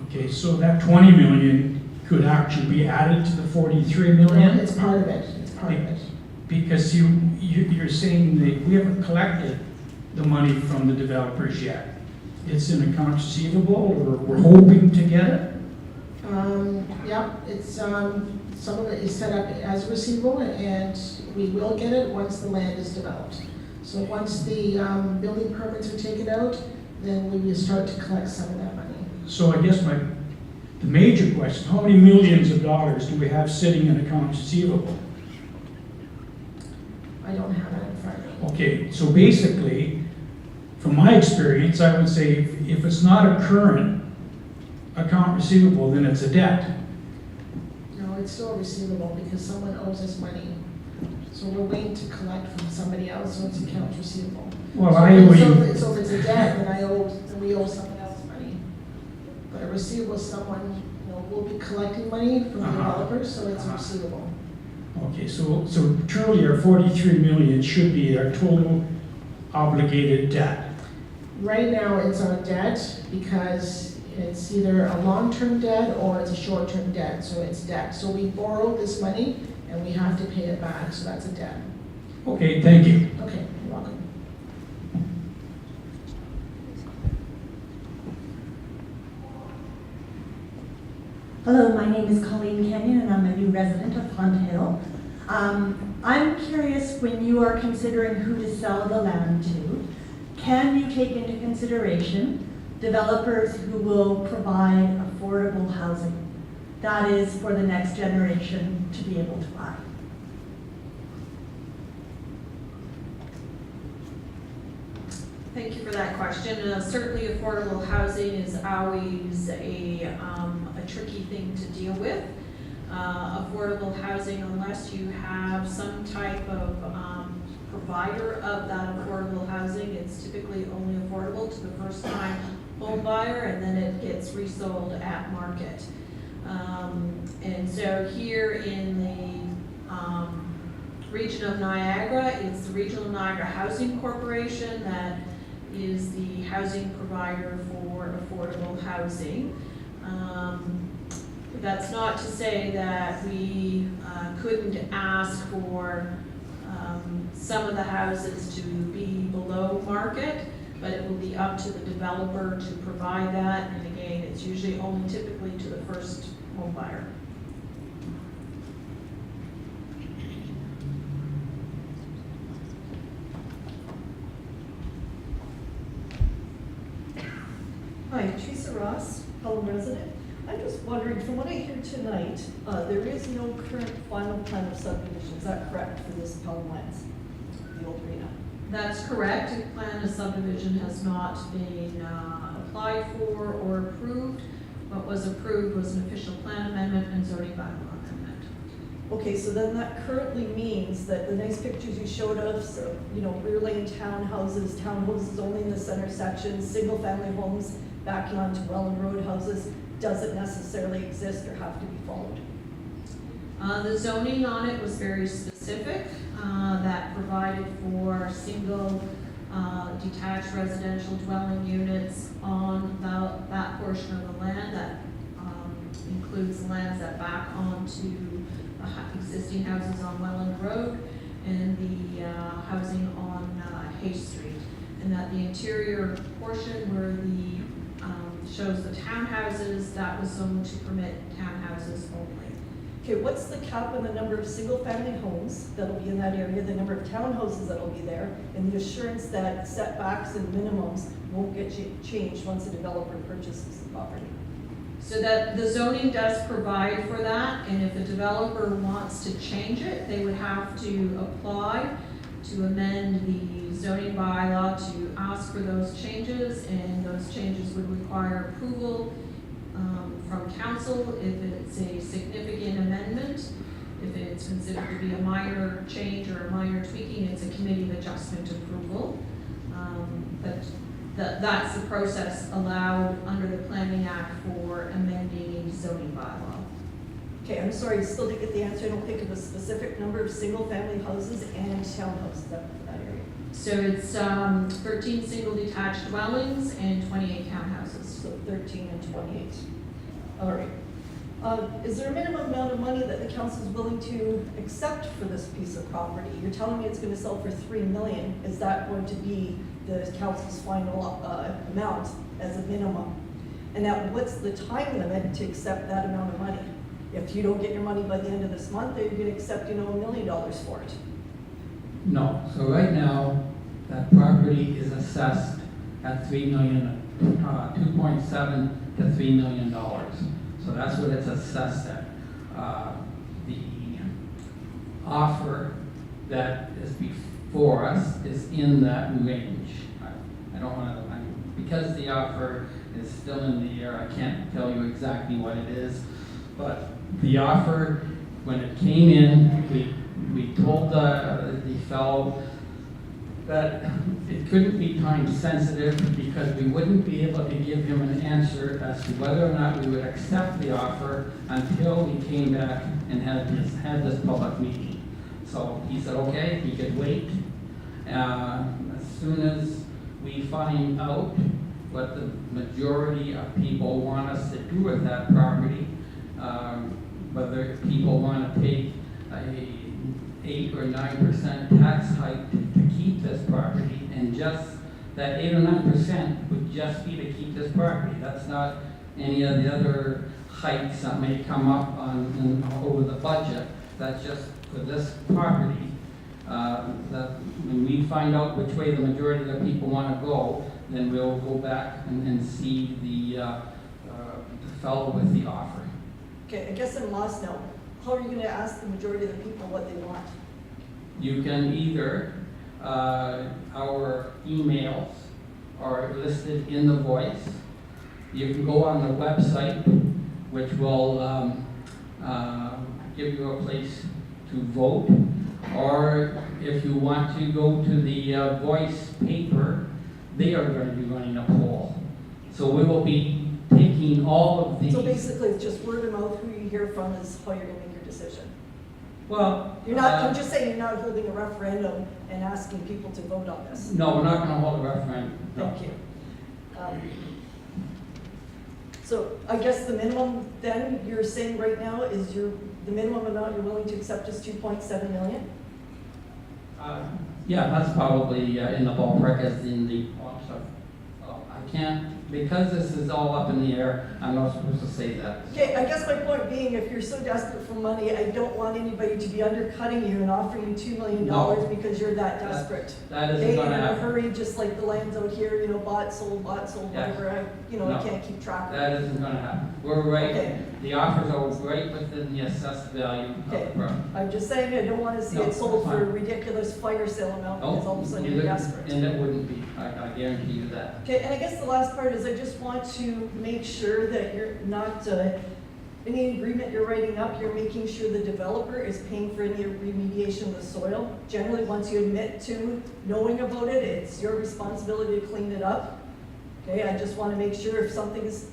Okay, so that 20 million could actually be added to the 43 million? It's part of it. It's part of it. Because you're saying that we haven't collected the money from the developers yet. It's in accounts receivable, or we're hoping to get it? Yeah, it's some of it is set up as a receivable, and we will get it once the land is developed. So once the building permits are taken out, then we will start to collect some of that money. So I guess the major question, how many millions of dollars do we have sitting in accounts receivable? I don't have that in front of me. Okay, so basically, from my experience, I would say if it's not a current account receivable, then it's a debt. No, it's still receivable because someone owes us money. So we're waiting to collect from somebody else, so it's accounts receivable. Well, So I owe you. So if it's a debt, then we owe someone else money. But a receivable is someone, will be collecting money from the developers, so it's a receivable. Okay, so truly our 43 million should be our total obligated debt. Right now, it's our debt because it's either a long-term debt or it's a short-term debt, so it's debt. So we borrowed this money and we have to pay it back, so that's a debt. Okay, thank you. Okay, you're welcome. Hello, my name is Colleen Kenyon and I'm a new resident of Font Hill. I'm curious, when you are considering who to sell the land to, can you take into consideration developers who will provide affordable housing? That is for the next generation to be able to buy. Thank you for that question. Certainly affordable housing is always a tricky thing to deal with. Affordable housing, unless you have some type of provider of that affordable housing, it's typically only affordable to the first-time home buyer, and then it gets resold at market. And so here in the region of Niagara, it's the Regional Niagara Housing Corporation that is the housing provider for affordable housing. That's not to say that we couldn't ask for some of the houses to be below market, but it will be up to the developer to provide that. And again, it's usually only typically to the first home buyer. Hi, Teresa Ross, Pelham resident. I'm just wondering, from what I hear tonight, there is no current final plan of subdivision. Is that correct for this Pelham lands, the old arena? That's correct. A plan of subdivision has not been applied for or approved. What was approved was an official plan amendment and zoning bylaw amendment. Okay, so then that currently means that the nice pictures you showed us, rear lane townhouses only in the center section, single-family homes backing onto Welland Road houses, doesn't necessarily exist or have to be followed. The zoning on it was very specific, that provided for single detached residential dwelling units on that portion of the land. That includes the lands that back onto existing houses on Welland Road and the housing on Hay Street. And that the interior portion where the shows the townhouses, that was zoned to permit townhouses only. Okay, what's the cap on the number of single-family homes that'll be in that area, the number of townhouses that'll be there, and the assurance that setbacks and minimums won't get changed once the developer purchases the property? So that the zoning does provide for that, and if a developer wants to change it, they would have to apply to amend the zoning bylaw to ask for those changes, and those changes would require approval from council if it's a significant amendment. If it's considered to be a minor change or a minor tweaking, it's a committee of adjustment approval. But that's the process allowed under the Planning Act for amending a zoning bylaw. Okay, I'm sorry, I still didn't get the answer. I don't think of a specific number of single-family houses and townhouses for that area. So it's 13 single detached dwellings and 28 townhouses. So 13 and 28. All right. Is there a minimum amount of money that the council is willing to accept for this piece of property? You're telling me it's going to sell for $3 million. Is that going to be the council's final amount as a minimum? And now, what's the time limit to accept that amount of money? If you don't get your money by the end of this month, are you going to accept, $1 million for it? No, so right now, that property is assessed at $3 million, 2.7 to $3 million. So that's what it's assessed at. The offer that is before us is in that range. I don't want to, because the offer is still in the air, I can't tell you exactly what it is, but the offer, when it came in, we told the fellow that it couldn't be time sensitive because we wouldn't be able to give him an answer as to whether or not we would accept the offer until we came back and had this public meeting. So he said, okay, he could wait. As soon as we find out what the majority of people want us to do with that property, whether people want to take a 8 or 9% tax hike to keep this property, and just that 8 or 9% would just be to keep this property. That's not any of the other hikes that may come up over the budget. That's just for this property. That when we find out which way the majority of the people want to go, then we'll go back and see the fellow with the offer. Okay, I guess I'm lost now. How are you going to ask the majority of the people what they want? You can either, our emails are listed in the voice. You can go on the website, which will give you a place to vote. Or if you want to go to the voice paper, they are going to be running a poll. So we will be taking all of these. So basically, it's just word of mouth, who you hear from is how you're gonna make your decision. Well. You're not, I'm just saying, you're not holding a referendum and asking people to vote on this. No, we're not gonna hold a referendum. No. Thank you. So I guess the minimum then, you're saying right now is the minimum amount you're willing to accept is 2.7 million? Yeah, that's probably in the ballpark as in the, I can't, because this is all up in the air, I'm not supposed to say that. Okay, I guess my point being, if you're so desperate for money, I don't want anybody to be undercutting you and offering you $2 million No. because you're that desperate. That isn't Okay, gonna you're in a happen. hurry, just like the lands out here, bought, sold, Yeah. whatever, I No. can't keep track of it. That isn't gonna happen. We're right, Okay. the offers are right within the assessed value of the Okay. property. I'm just saying, I don't wanna see No, it sold that's for a fine. ridiculous fire sale amount because all of a sudden you're neither- desperate. And it wouldn't be, I guarantee you that. Okay, and I guess the last part is I just want to make sure that you're not, any agreement you're writing up, you're making sure the developer is paying for any remediation of the soil. Generally, once you admit to knowing about it, it's your responsibility to clean it up. Okay, I just want to make sure if something is,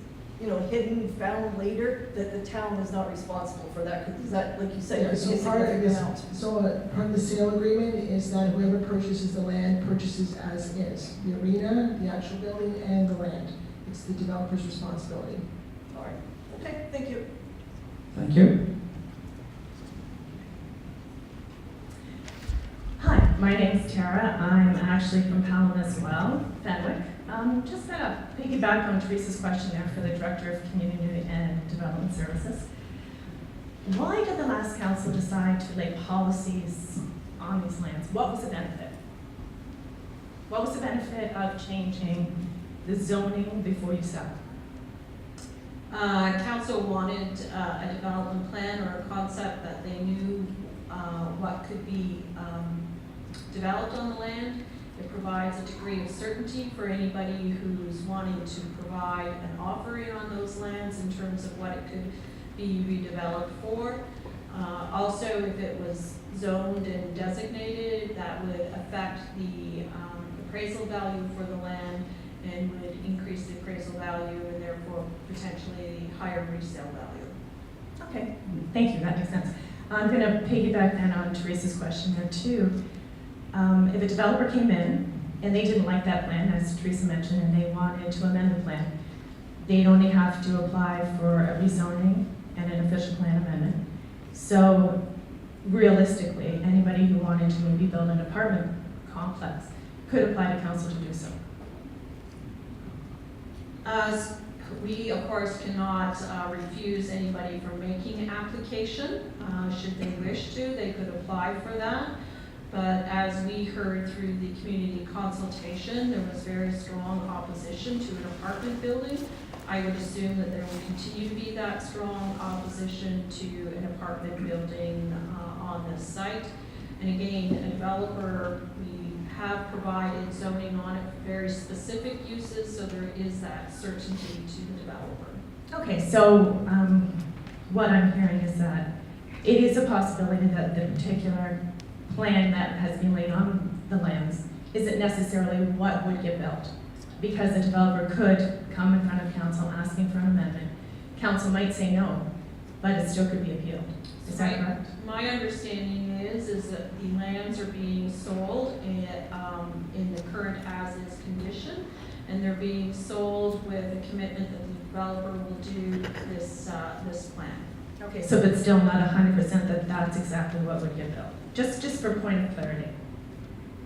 hidden, found later, that the town is not responsible for that, because that, like you said, Yeah, is so a part of significant this, amount. part of the sale agreement is that whoever purchases the land purchases as is, the arena, the actual building, and the land. It's the developer's responsibility. All right, okay, thank you. Thank you. Hi, my name's Tara. I'm actually from Pelham as well, Fenwick. Just kind of piggyback on Teresa's question there for the Director of Community and Development Services. Why did the last council decide to lay policies on these lands? What was the benefit? What was the benefit of changing the zoning before you sell? Council wanted a development plan or a concept that they knew what could be developed on the land. It provides a degree of certainty for anybody who's wanting to provide an offering on those lands in terms of what it could be redeveloped for. Also, if it was zoned and designated, that would affect the appraisal value for the land and would increase the appraisal value and therefore potentially higher resale value. Okay, thank you, that makes sense. I'm going to piggyback then on Teresa's question there too. If a developer came in and they didn't like that plan, as Teresa mentioned, and they wanted to amend the plan, they'd only have to apply for a rezoning and an official plan amendment. So realistically, anybody who wanted to maybe build an apartment complex could apply to council to do so. We, of course, cannot refuse anybody from making an application. Should they wish to, they could apply for that. But as we heard through the community consultation, there was very strong opposition to an apartment building. I would assume that there will continue to be that strong opposition to an apartment building on this site. And again, a developer, we have provided zoning on it for very specific uses, so there is that certainty to the developer. Okay, so what I'm hearing is that it is a possibility that the particular plan that has been laid on the lands isn't necessarily what would get built. Because the developer could come in front of council asking for an amendment. Council might say no, but it still could be appealed. Is that correct? My understanding is that the lands are being sold in the current as-is condition, and they're being sold with a commitment that the developer will do this plan. Okay, so but still not 100% that that's exactly what would get built. Just for point of clarity.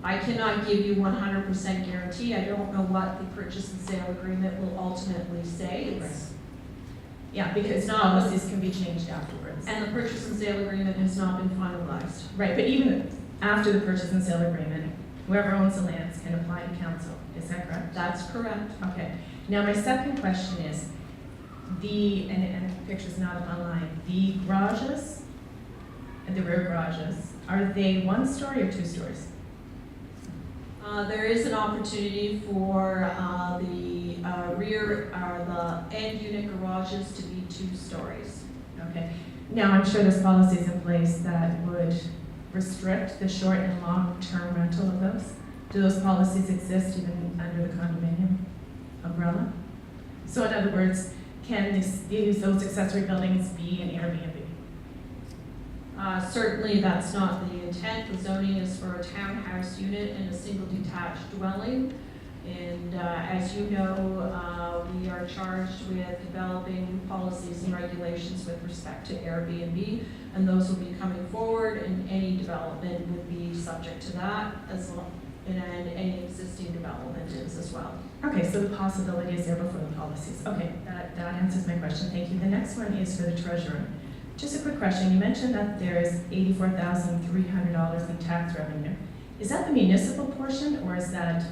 I cannot give you 100% guarantee. I don't know what the purchase and sale agreement will ultimately say. Yeah, because It's not- policies can be changed afterwards. And the purchase and sale agreement has not been finalized. Right, but even after the purchase and sale agreement, whoever owns the lands can apply to council. Is that correct? That's correct. Okay. Now my second question is, and the picture's not up online, the garages, the rear garages, are they 1 story or 2 stories? There is an opportunity for the rear, the end unit garages to be 2 stories. Okay. Now I'm sure there's policies in place that would restrict the short and long-term rental of those. Do those policies exist even under the condominium umbrella? So in other words, can those accessory buildings be an Airbnb? Certainly, that's not the intent. The zoning is for a townhouse unit and a single detached dwelling. And as you know, we are charged with developing policies and regulations with respect to Airbnb, and those will be coming forward, and any development would be subject to that as well, and any existing development is as well. Okay, so the possibility is there before the policies. Okay, that answers my question. Thank you. The next one is for the treasurer. Just a quick question. You mentioned that there is $84,300 in tax revenue. Is that the municipal portion, or is that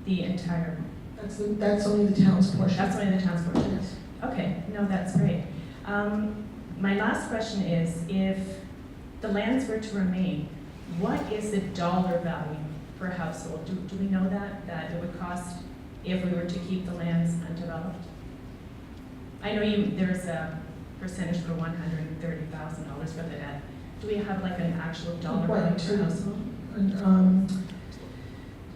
the entire? That's only the town's portion. That's only the town's portion. Yes. Okay, no, that's great. My last question is, if the lands were to remain, what is the dollar value per household? Do we know that it would cost if we were to keep the lands undeveloped? I know there's a percentage for $130,000 for the debt. Do we have like an actual dollar value per household?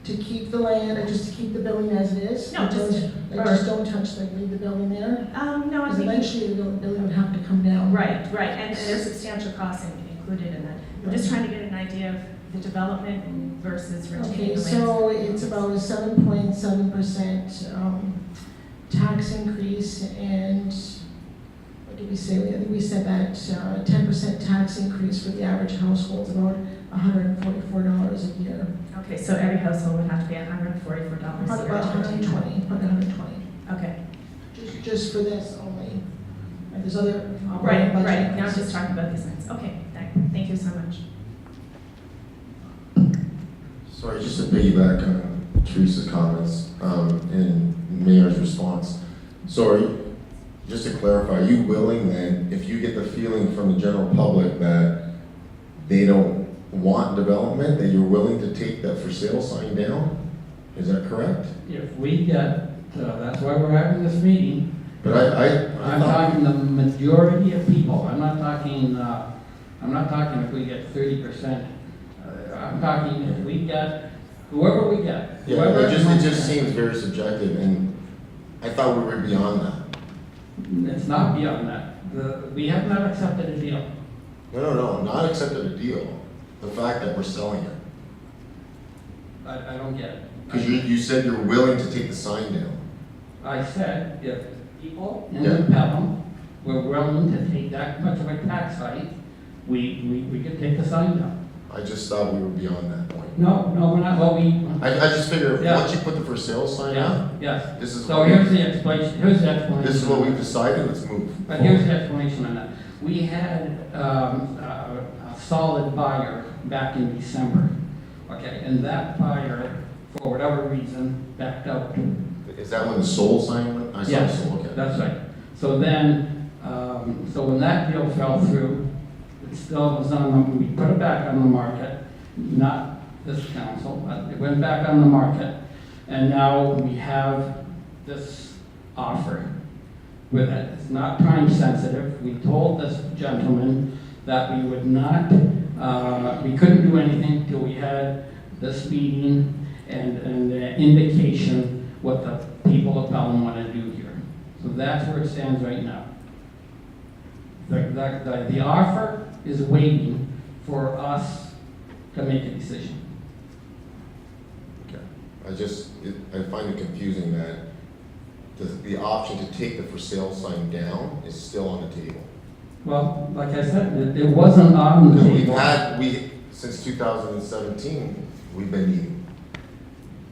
To keep the land and just to keep the building as it is? No, just don't touch, leave the building there? No, I Because think. eventually the building would have to come down. Right, and there's substantial costs included in that. I'm just trying to get an idea of the development versus retaining Okay, the land. so it's about a 7.7% tax increase, and what did we say? I think we said that 10% tax increase for the average household is about $144 a year. Okay, so every household would have to pay $144 a year About to retain. 120. Okay, Just for this only. And there's other. right. budget Now I'm increases. just talking about these lands. Okay, thank you so much. Sorry, just to piggyback on Teresa's comments and Mayor's response. Sorry, just to clarify, are you willing then, if you get the feeling from the general public that they don't want development, that you're willing to take that for sale sign down? Is that correct? If we get, that's why we're having this meeting. But I'm talking the majority of people. I'm not talking if we get 30%. I'm talking if we get, whoever we get. Yeah, whoever it just seems very subjective, and I thought we were beyond that. It's not beyond that. We have not accepted a deal. No, not accepted a deal. The fact that we're selling it. I don't get it. Because you said you're willing to take the sign down. I said if people in Pelham were willing to take that much of a tax hike, we could take the sign down. I just thought we were beyond that point. No, we're not. Well, I just figure Yeah. once you put the for sale sign up, yes. this is So what here's the explanation. this is what we've decided. Let's move. But here's the explanation on that. We had a solid buyer back in December, okay, and that buyer, for whatever reason, backed out. Is that when the sold sign went? I saw Yes, the sold. Okay. that's right. So then, so when that deal fell through, it still was on, we put it back on the market, not this council, but it went back on the market, and now we have this offer with it. It's not time sensitive. We told this gentleman that we would not, we couldn't do anything till we had this meeting and indication what the people of Pelham want to do here. So that's where it stands right now. The offer is waiting for us to make a decision. Okay. I find it confusing that the option to take the for sale sign down is still on the table. Well, like I said, it wasn't on the Because table. since 2017, we've been meeting.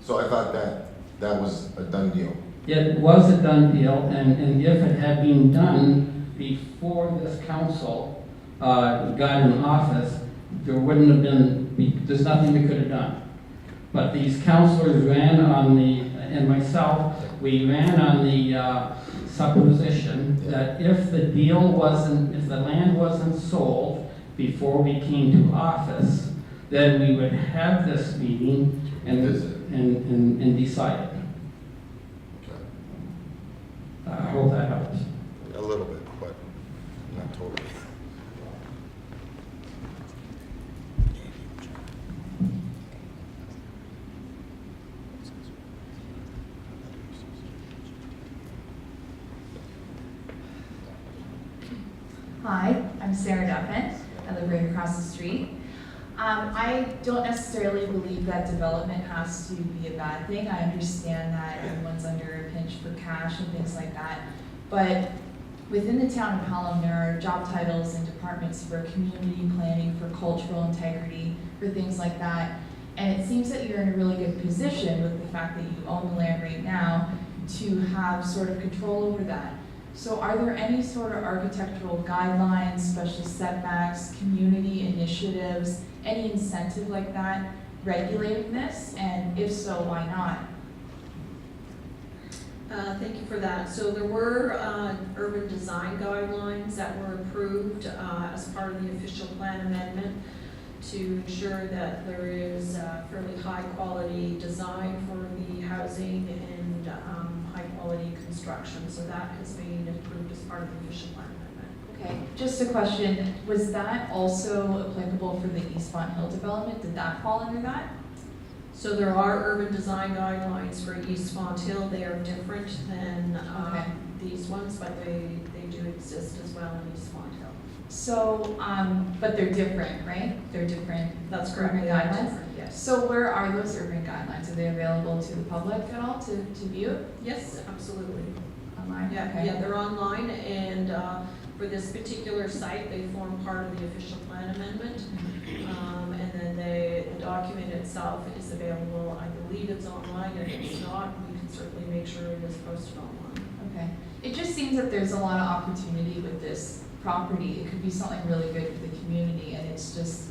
So I thought that was a done deal. It was a done deal, and if it had been done before this council got in office, there wouldn't have been, there's nothing we could have done. But these councilors ran on and myself, we ran on the supposition that if the land wasn't sold before we came to office, then we would have this meeting and decide it. Okay. I hope that helps. A little bit, but not totally. I'm Sarah Duffin. I live right across the street. I don't necessarily believe that development has to be a bad thing. I understand that everyone's under a pinch for cash and things like that. But within the town of Pelham, there are job titles and departments for community planning, for cultural integrity, for things like that. And it seems that you're in a really good position with the fact that you own the land right now to have sort of control over that. So are there any sort of architectural guidelines, special setbacks, community initiatives, any incentive like that regulating this? And if so, why not? Thank you for that. So there were urban design guidelines that were approved as part of the official plan amendment to ensure that there is fairly high quality design for the housing and high quality construction. So that has been approved as part of the official plan amendment. Okay, just a question. Was that also applicable for the East Font Hill development? Did that fall under that? So there are urban design guidelines for East Font Hill. They are different than these ones, but they do exist as well in East Font Hill. So, but they're different, right? They're different. That's correct. Urban They are guidelines? different, yes. So where are those urban guidelines? Are they available to the public at all to view? Yes, absolutely. Online? Yeah, Okay. yeah, they're online, and for this particular site, they form part of the official plan amendment. And then the document itself is available. I believe it's online, and if it's not, we can certainly make sure it is posted online. Okay. It just seems that there's a lot of opportunity with this property. It could be something really good for the community, and it's just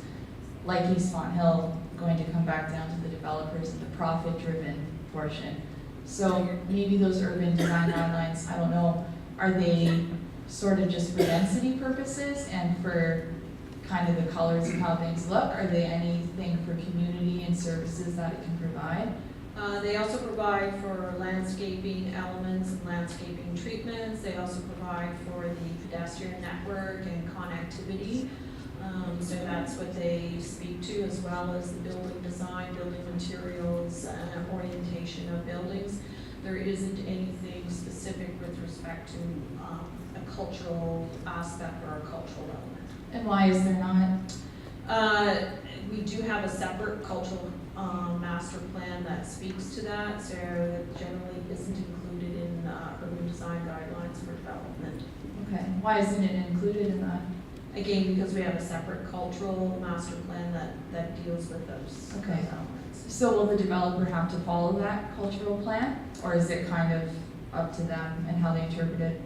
like East Font Hill going to come back down to the developers and the profit-driven portion. So maybe those urban design guidelines, I don't know, are they sort of just for density purposes and for kind of the colors of how things look? Are they anything for community and services that it can provide? They also provide for landscaping elements and landscaping treatments. They also provide for the pedestrian network and connectivity. So that's what they speak to, as well as the building design, building materials, orientation of buildings. There isn't anything specific with respect to a cultural aspect or a cultural element. And why is there not? We do have a separate cultural master plan that speaks to that, so it generally isn't included in urban design guidelines for development. Okay, why isn't it included in that? Again, because we have a separate cultural master plan that deals with those Okay. elements. So will the developer have to follow that cultural plan, or is it kind of up to them and how they interpret it?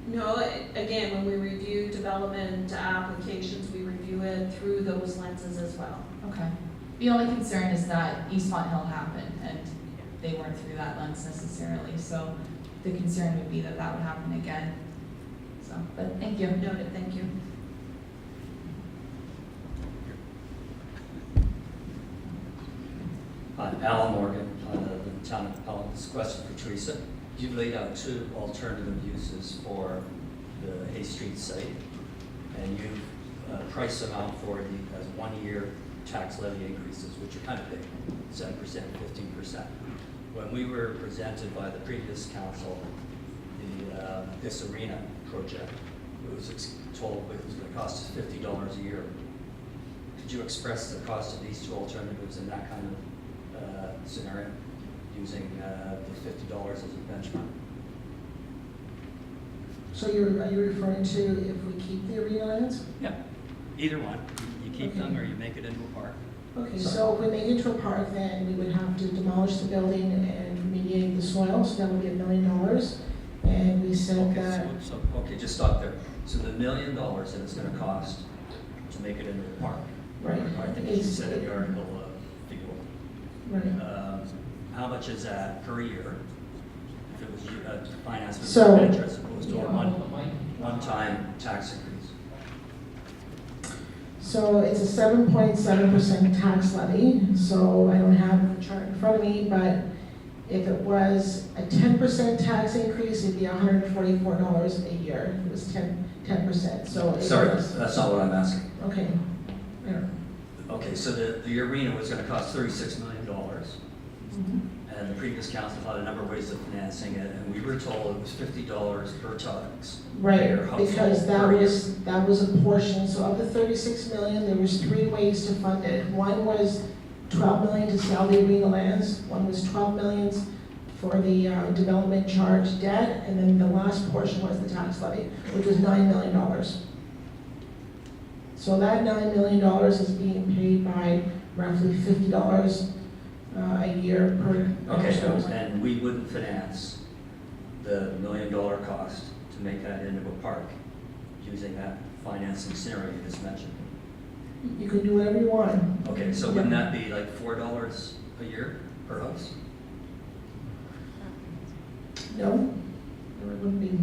No, again, when we review development applications, we review it through those lenses as well. Okay. The only concern is that East Font Hill happened, and they weren't through that lens necessarily, so the concern would be that that would happen again. So, but thank you. Noted, thank you. I'm Alan Morgan, the town of Pelham. This question for Teresa. You've laid out two alternative uses for the Hay Street site, and you've priced them out for the as 1 year tax levy increases, which are kind of big, 7%, 15%. When we were presented by the previous council, this arena project, it was told it was going to cost us $50 a year. Could you express the cost of these two alternatives in that kind of scenario, using the $50 as a benchmark? So are you referring to if we keep the arena lands? Yep, either one. You keep them or you make it into a park. Okay, so if we make it into a park, then we would have to demolish the building and remediate the soil, so that would be $1 million. And we said that. Okay, just stop there. So the $1 million that it's going to cost to make it into a park. Right. I think you said in the article, figure. Right. How much is that per year? If it was financed with So, venture as opposed to a one-time tax increase? So it's a 7.7% tax levy, so I don't have the chart in front of me, but if it was a 10% tax increase, it'd be $144 a year. If it was 10%, so. Sorry, that's not what I'm asking. Okay. Yeah. Okay, so the arena was going to cost $36 million. And the previous council had a number of ways of financing it, and we were told it was $50 per tax. Right, per household because per year. that was a portion, so of the 36 million, there was 3 ways to fund it. One was 12 million to sell the arena lands, one was 12 millions for the development charge debt, and then the last portion was the tax levy, which was $9 million. So that $9 million is being paid by roughly $50 a year per Okay, household. and we wouldn't finance the $1 million cost to make that into a park using that financing scenario you just mentioned. You can do whatever you want. Okay, so wouldn't that be like $4 a year per house? No, it wouldn't be.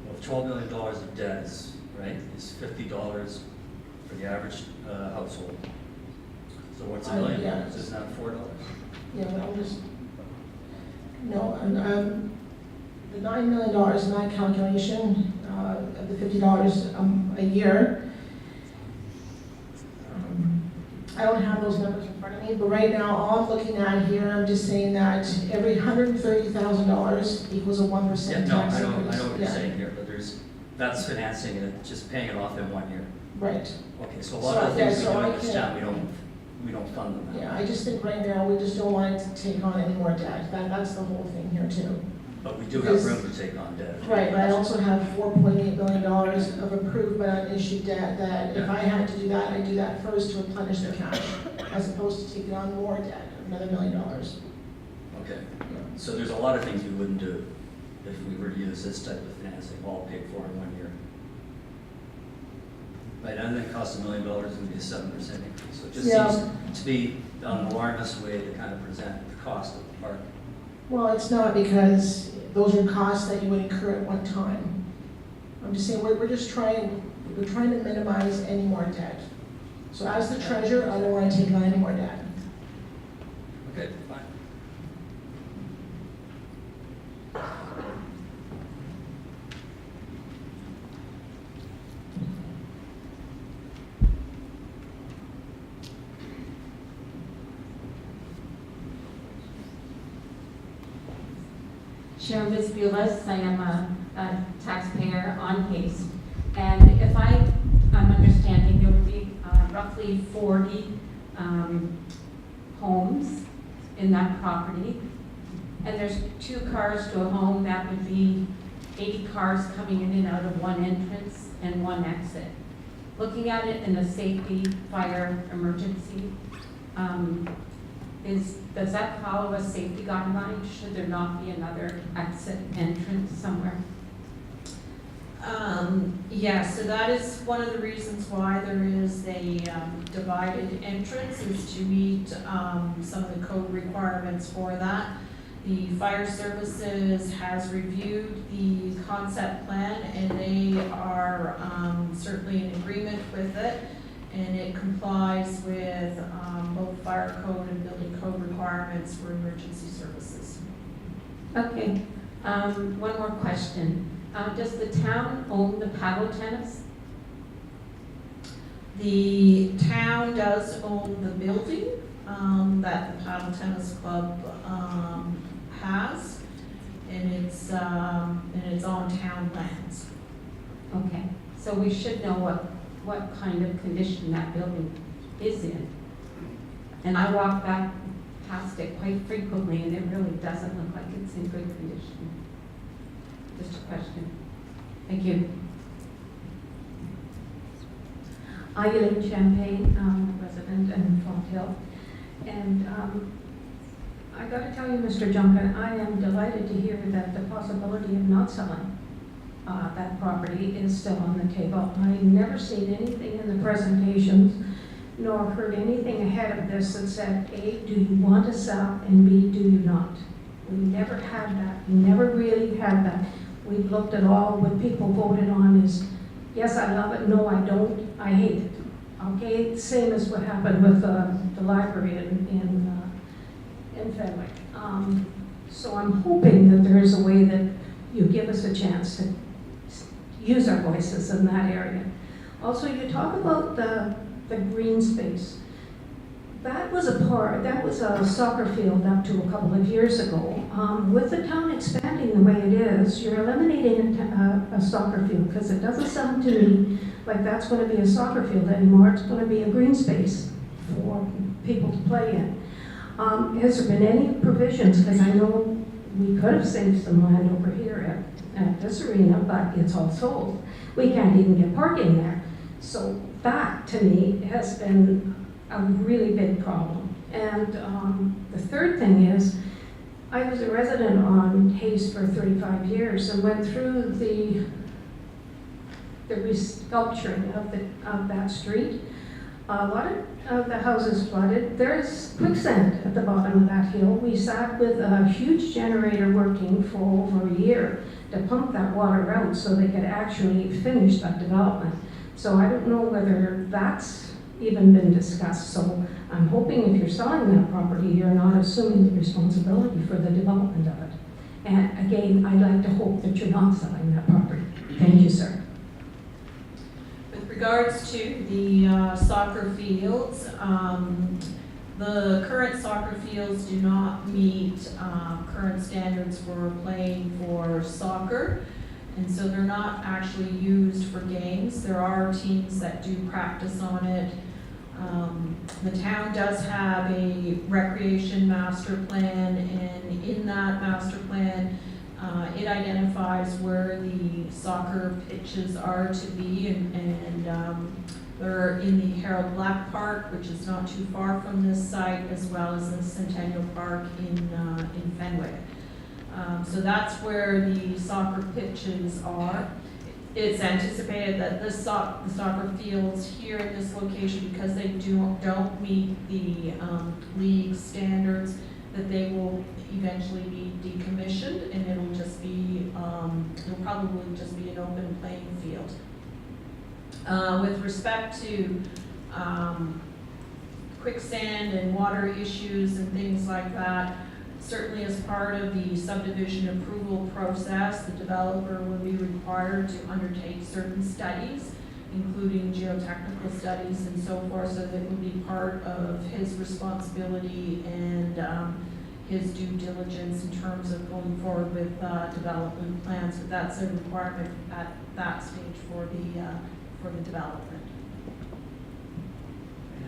Well, $12 million of debt is, right, is $50 for the average household. So what's $1 million? Yeah. Isn't that $4? Yeah, but I'll just, no, the $9 million in that calculation, of the $50 a year, I don't have those numbers in front of me, but right now, all I'm looking at here, I'm just saying that every $130,000 equals a 1% Yeah, no, tax I know increase. what you're Yeah. saying here, but that's financing it, just paying it off in 1 year. Right. Okay, so a lot of the So, things we so do I in this can't- town, we don't fund them. Yeah, I just think right now, we just don't want to take on any more debt. That's the whole thing here too. But we do have room to take on debt. Right, but I also have $4.8 billion of approved but unissued debt that if I had to do that, I'd do that first to replenish the cash, as opposed to taking on more debt, another $1 million. Okay, so there's a lot of things we wouldn't do if we were to use this type of financing, all paid for in 1 year. Right, and then it costs $1 million, it's gonna be a 7% increase. So it just Yeah. seems to be an alarmist way to kind of present the cost of the park. Well, it's not, because those are costs that you would incur at one time. I'm just saying, we're trying to minimize any more debt. So as the treasurer, I don't want to take on any more debt. Okay, fine. Sharon Vispulas, I am a taxpayer on Hayes. And if I'm understanding, there would be roughly 40 homes in that property. And there's 2 cars to a home, that would be 80 cars coming in and out of one entrance and one exit. Looking at it in a safety, fire, emergency, does that follow a safety guideline? Should there not be another exit entrance somewhere? Yeah, so that is one of the reasons why there is a divided entrance, is to meet some of the code requirements for that. The fire services has reviewed the concept plan, and they are certainly in agreement with it, and it complies with both fire code and building code requirements for emergency services. Okay, one more question. Does the town own the paddle tennis? The town does own the building that the paddle tennis club has, and it's on town lands. Okay, so we should know what kind of condition that building is in. And I walk back past it quite frequently, and it really doesn't look like it's in good condition. Just a question. Thank you. Eileen Champagne, I'm a resident in Fonthill. And I got to tell you, Mr. Junkin, I am delighted to hear that the possibility of not selling that property is still on the table. I've never seen anything in the presentations, nor heard anything ahead of this that said, A, do you want to sell, and B, do you not? We never had that. We never really had that. We've looked at all what people voted on is, yes, I love it, no, I don't, I hate it. Okay, same as what happened with the library in Fenwick. So I'm hoping that there is a way that you give us a chance to use our voices in that area. Also, you talk about the green space. that was a soccer field up to a couple of years ago. With the town expanding the way it is, you're eliminating a soccer field because it doesn't sound to me like that's going to be a soccer field anymore. It's going to be a green space for people to play in. Has there been any provisions? Because I know we could have saved some land over here at this arena, but it's all sold. We can't even get parking there. So that, to me, has been a really big problem. And the third thing is, I was a resident on Hayes for 35 years and went through the resculpturing of that street. A lot of the houses flooded. There's quicksand at the bottom of that hill. We sat with a huge generator working for over a year to pump that water out so they could actually finish that development. So I don't know whether that's even been discussed. So I'm hoping if you're selling that property, you're not assuming the responsibility for the development of it. And again, I'd like to hope that you're not selling that property. Thank you, sir. With regards to the soccer fields, the current soccer fields do not meet current standards for playing for soccer, and so they're not actually used for games. There are teams that do practice on it. The town does have a recreation master plan, and in that master plan, it identifies where the soccer pitches are to be, and they're in the Harold Black Park, which is not too far from this site, as well as the Centennial Park in Fenwick. So that's where the soccer pitches are. It's anticipated that the soccer fields here in this location, because they don't meet the league standards, that they will eventually be decommissioned, and it'll just be, it'll probably just be an open playing field. With respect to quicksand and water issues and things like that, certainly as part of the subdivision approval process, the developer will be required to undertake certain studies, including geotechnical studies and so forth, so that it will be part of his responsibility and his due diligence in terms of going forward with development plans. But that's a requirement at that stage for the development.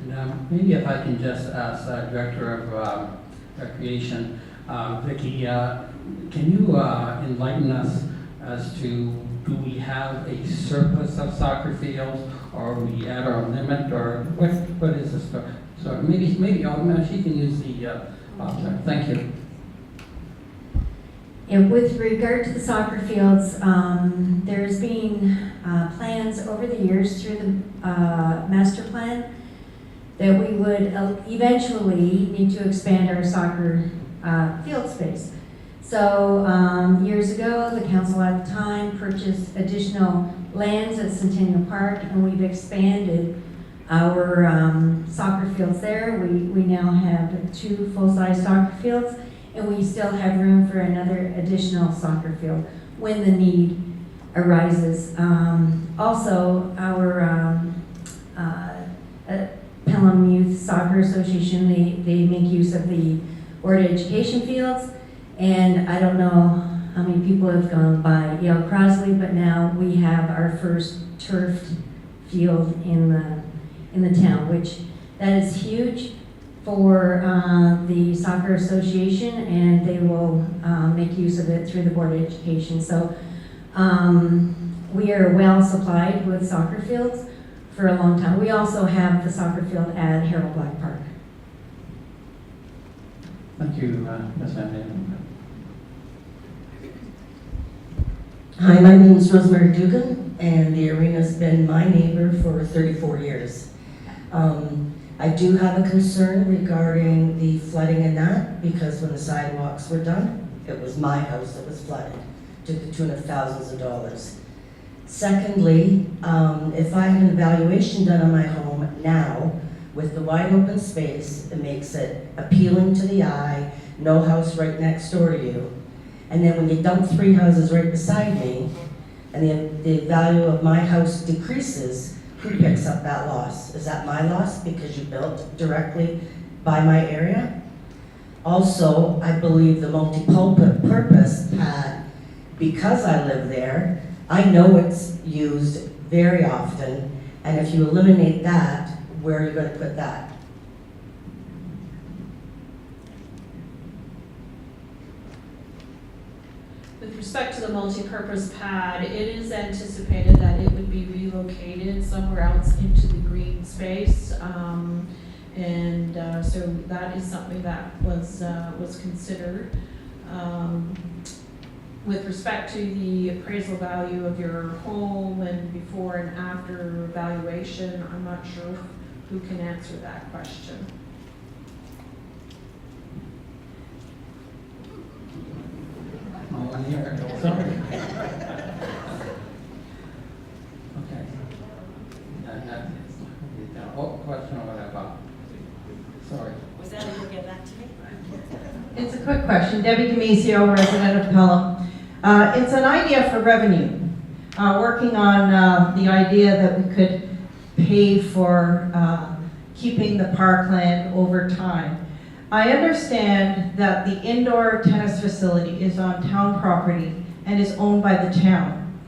And maybe if I can just ask Director of Recreation, Vicki, can you enlighten us as to, do we have a surplus of soccer fields, or are we at our limit, or what is the story? So maybe she can use the option. Thank you. And with regard to the soccer fields, there's been plans over the years through the master plan that we would eventually need to expand our soccer field space. So years ago, the council at the time purchased additional lands at Centennial Park, and we've expanded our soccer fields there. We now have 2 full-size soccer fields, and we still have room for another additional soccer field when the need arises. Also, our Pelham Youth Soccer Association, they make use of the Board of Education fields, and I don't know how many people have gone by Yale Crosley, but now we have our first turfed field in the town, which that is huge for the Soccer Association, and they will make use of it through the Board of Education. So we are well supplied with soccer fields for a long time. We also have the soccer field at Harold Black Park. Thank you, Ms. Van Dalen. Hi, my name is Rosemary Dugan, and the arena's been my neighbor for 34 years. I do have a concern regarding the flooding in that, because when the sidewalks were done, it was my house that was flooded to the tune of thousands of dollars. Secondly, if I had an evaluation done on my home now, with the wide open space, it makes it appealing to the eye, no house right next door to you. And then when you dump 3 houses right beside me, and the value of my house decreases, who picks up that loss? Is that my loss because you built directly by my area. Also, I believe the multi-purpose pad, because I live there, I know it's used very often, and if you eliminate that, where are you going to put that? With respect to the multi-purpose pad, it is anticipated that it would be relocated somewhere else into the green space. So that is something that was considered. With respect to the appraisal value of your home and before and after valuation, I'm not sure who can answer that question. No one here. Sorry. Okay. Oh, question or whatever. Sorry. Was that a get back to me? It's a quick question. Debbie Demisio, resident of Pelham. It's an idea for revenue. Working on the idea that we could pay for keeping the parkland over time. I understand that the indoor tennis facility is on town property and is owned by the town.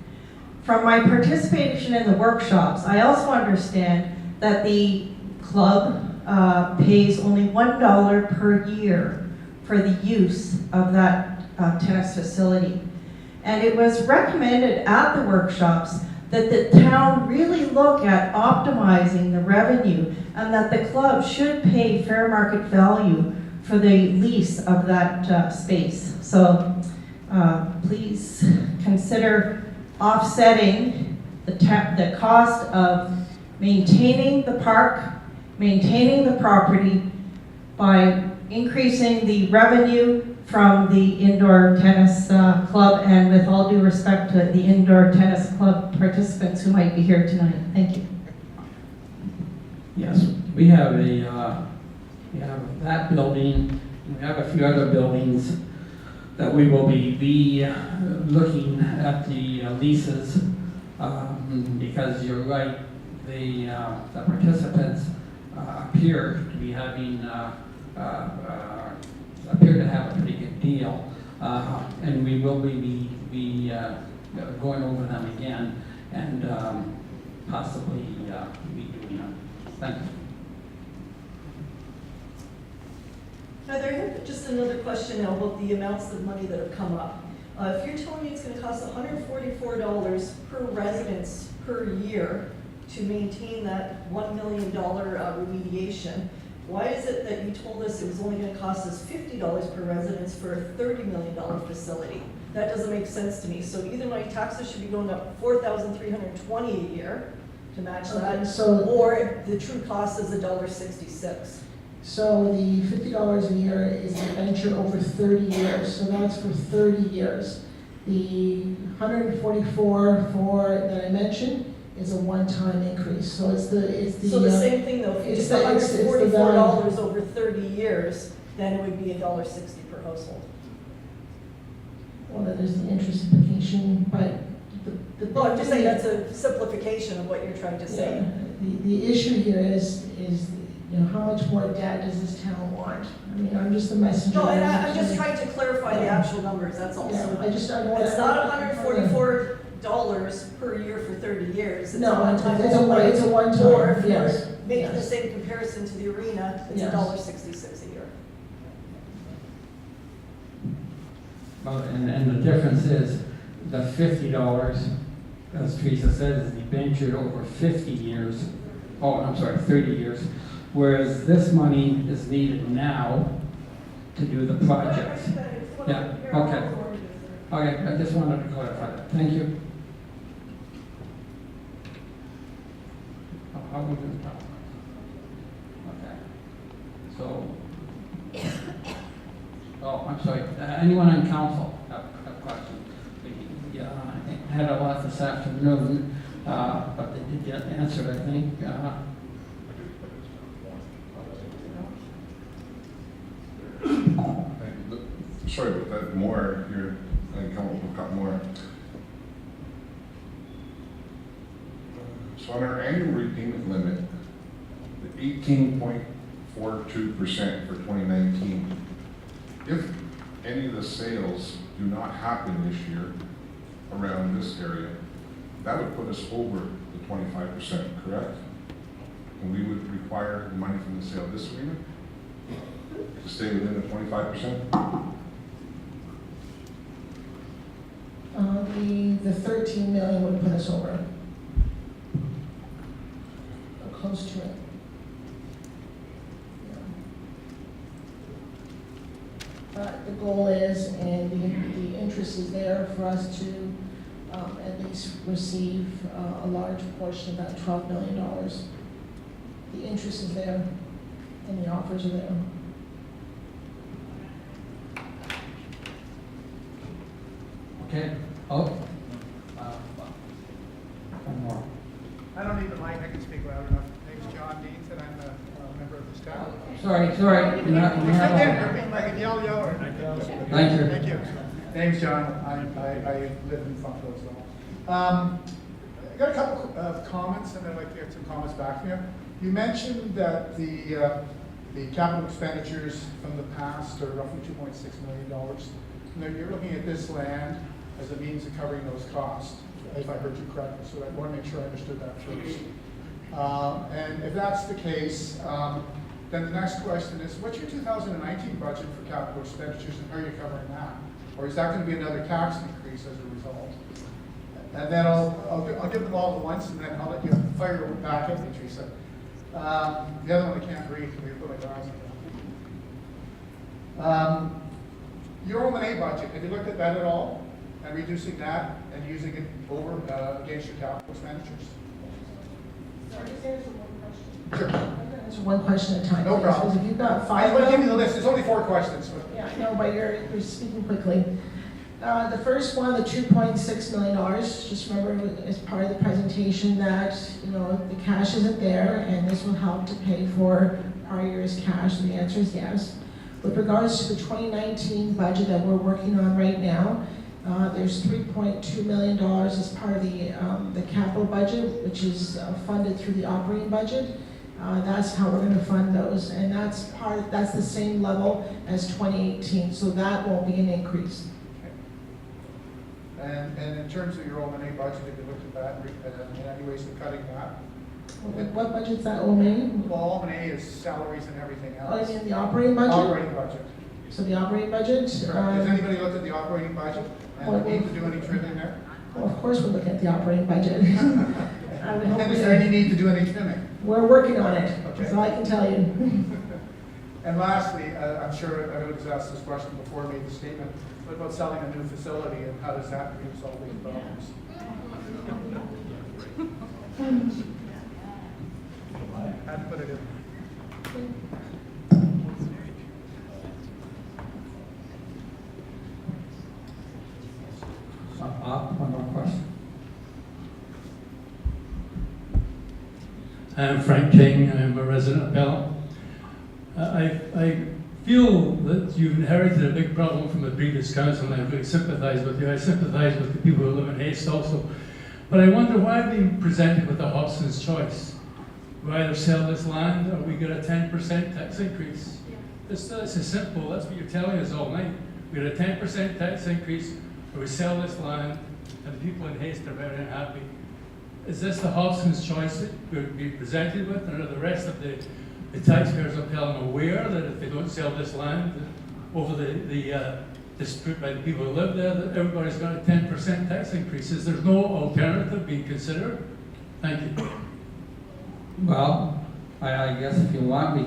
From my participation in the workshops, I also understand that the club pays only $1 per year for the use of that tennis facility. And it was recommended at the workshops that the town really look at optimizing the revenue and that the club should pay fair market value for the lease of that space. So please consider offsetting the cost of maintaining the park, maintaining the property by increasing the revenue from the indoor tennis club, and with all due respect to the indoor tennis club participants who might be here tonight. Thank you. Yes, we have that building, we have a few other buildings that we will be looking at the leases, because you're right, the participants appear to be having, appear to have a pretty good deal, and we will be going over them again and possibly be doing them. Thank you. Heather, I have just another question now about the amounts of money that have come up. If you're telling me it's going to cost $144 per residence per year to maintain that $1 million remediation, why is it that you told us it was only going to cost us $50 per residence for a $30 million facility? That doesn't make sense to me. So either my taxes should be going up $4,320 a year to match that, or the true cost is $1.66. So the $50 a year is a venture over 30 years, so that's for 30 years. The 144 that I mentioned is a one-time increase, so it's the So the same thing though, if you it's did the $144 over 30 years, then it would be $1.60 per household. Well, then there's the interest implication, but Well, I'm just saying that's a simplification of what you're trying to say. Yeah, the issue here is you know, how much more debt does this town want? I mean, I'm just the messenger. No, and I'm just trying to clarify the actual numbers, that's all. Yeah, So I don't want it's not $144 per year for 30 years. It's No, a one-time it's a one-time, Or if yes, you're making the yes. same comparison to the arena, it's Yes. $1.66 a year. Well, and the difference is the $50, as Teresa says, is ventured over 50 years. Oh, I'm sorry, 30 years. Whereas this money is needed now to do the projects. Yeah, okay. Okay, I just wanted to clarify that. Thank you. How would you talk? Okay. So, oh, I'm sorry. Anyone on council have a question? I had a lot this afternoon, but they did get answered, I think. Sorry about that. More here. I come up with more. So on our annual repayment limit, the 4.2% for 2019. If any of the sales do not happen this year around this area, that would put us over the 25%, correct? And we would require the money from the sale of this agreement to stay within the 25%? The 13 million would put us over. Or close to it. The goal is, and the interest is there for us to at least receive a large portion of that $12 million. The interest is there, and the offers are there. Okay, oh. One more. I don't need the mic, I can speak loud enough. My name's John Deans, and I'm a member of the staff. Sorry. You're not I can yell. Thank you. Thank you. Name's John, I live in Fonthill as well. I got a couple of comments, and I'd like to get some comments back from you. You mentioned that the capital expenditures from the past are roughly $2.6 million. Now, you're looking at this land as a means of covering those costs, if I heard you correctly, so I want to make sure I understood that first. And if that's the case, then the next question is, what's your 2019 budget for capital expenditures, and how are you covering that? Or is that going to be another tax increase as a result? And then I'll give them all at once, and then I'll let you fire back at me, Teresa. The other one I can't read, because we put my glasses on. Your O&A budget, have you looked at that at all? And reducing that and using it over against your capital expenditures? Sorry, just answer one question. Sure. I'm going to answer one question at a time. No problem. Because if you've got I five want of to give you them, the list. There's only 4 questions. But yeah, I know, but you're speaking quickly. The first one, the $2.6 million, just remember as part of the presentation that, the cash isn't there, and this will help to pay for prior year's cash, and the answer is yes. With regards to the 2019 budget that we're working on right now, there's $3.2 million as part of the capital budget, which is funded through the operating budget. That's how we're going to fund those, and that's the same level as 2018, so that won't be an increase. And in terms of your O&A budget, have you looked at that in any ways of cutting that? What budget's that, O&A? Well, O&A is salaries and everything Oh, else. you mean the operating budget? Operating budget. So the operating budget? Has anybody looked at the operating budget and the need to do any trimming there? Well, of course we're looking at the operating budget. I would hope And is there any need to do any trimming? We're working on it, Okay. that's all I can tell you. And lastly, I'm sure everybody's asked this question before I made the statement, what about selling a new facility, and how does that resolve these problems? Had to put it in. One more question. I'm Frank King, I'm a resident of Pelham. I feel that you've inherited a big problem from the previous council, and I really sympathise with you. I sympathise with the people who live in Haste also. But I wonder why we presented with a Hobson's choice. We either sell this land or we get a 10% tax increase. This is simple, that's what you're telling us all night. We get a 10% tax increase, or we sell this land, and the people in Haste are very unhappy. Is this the Hobson's choice that we're being presented with, and are the rest of the taxpayers of Pelham aware that if they don't sell this land over the dispute by the people who live there, that everybody's got a 10% tax increase? Is there no alternative being considered? Thank you. Well, I guess if you want, we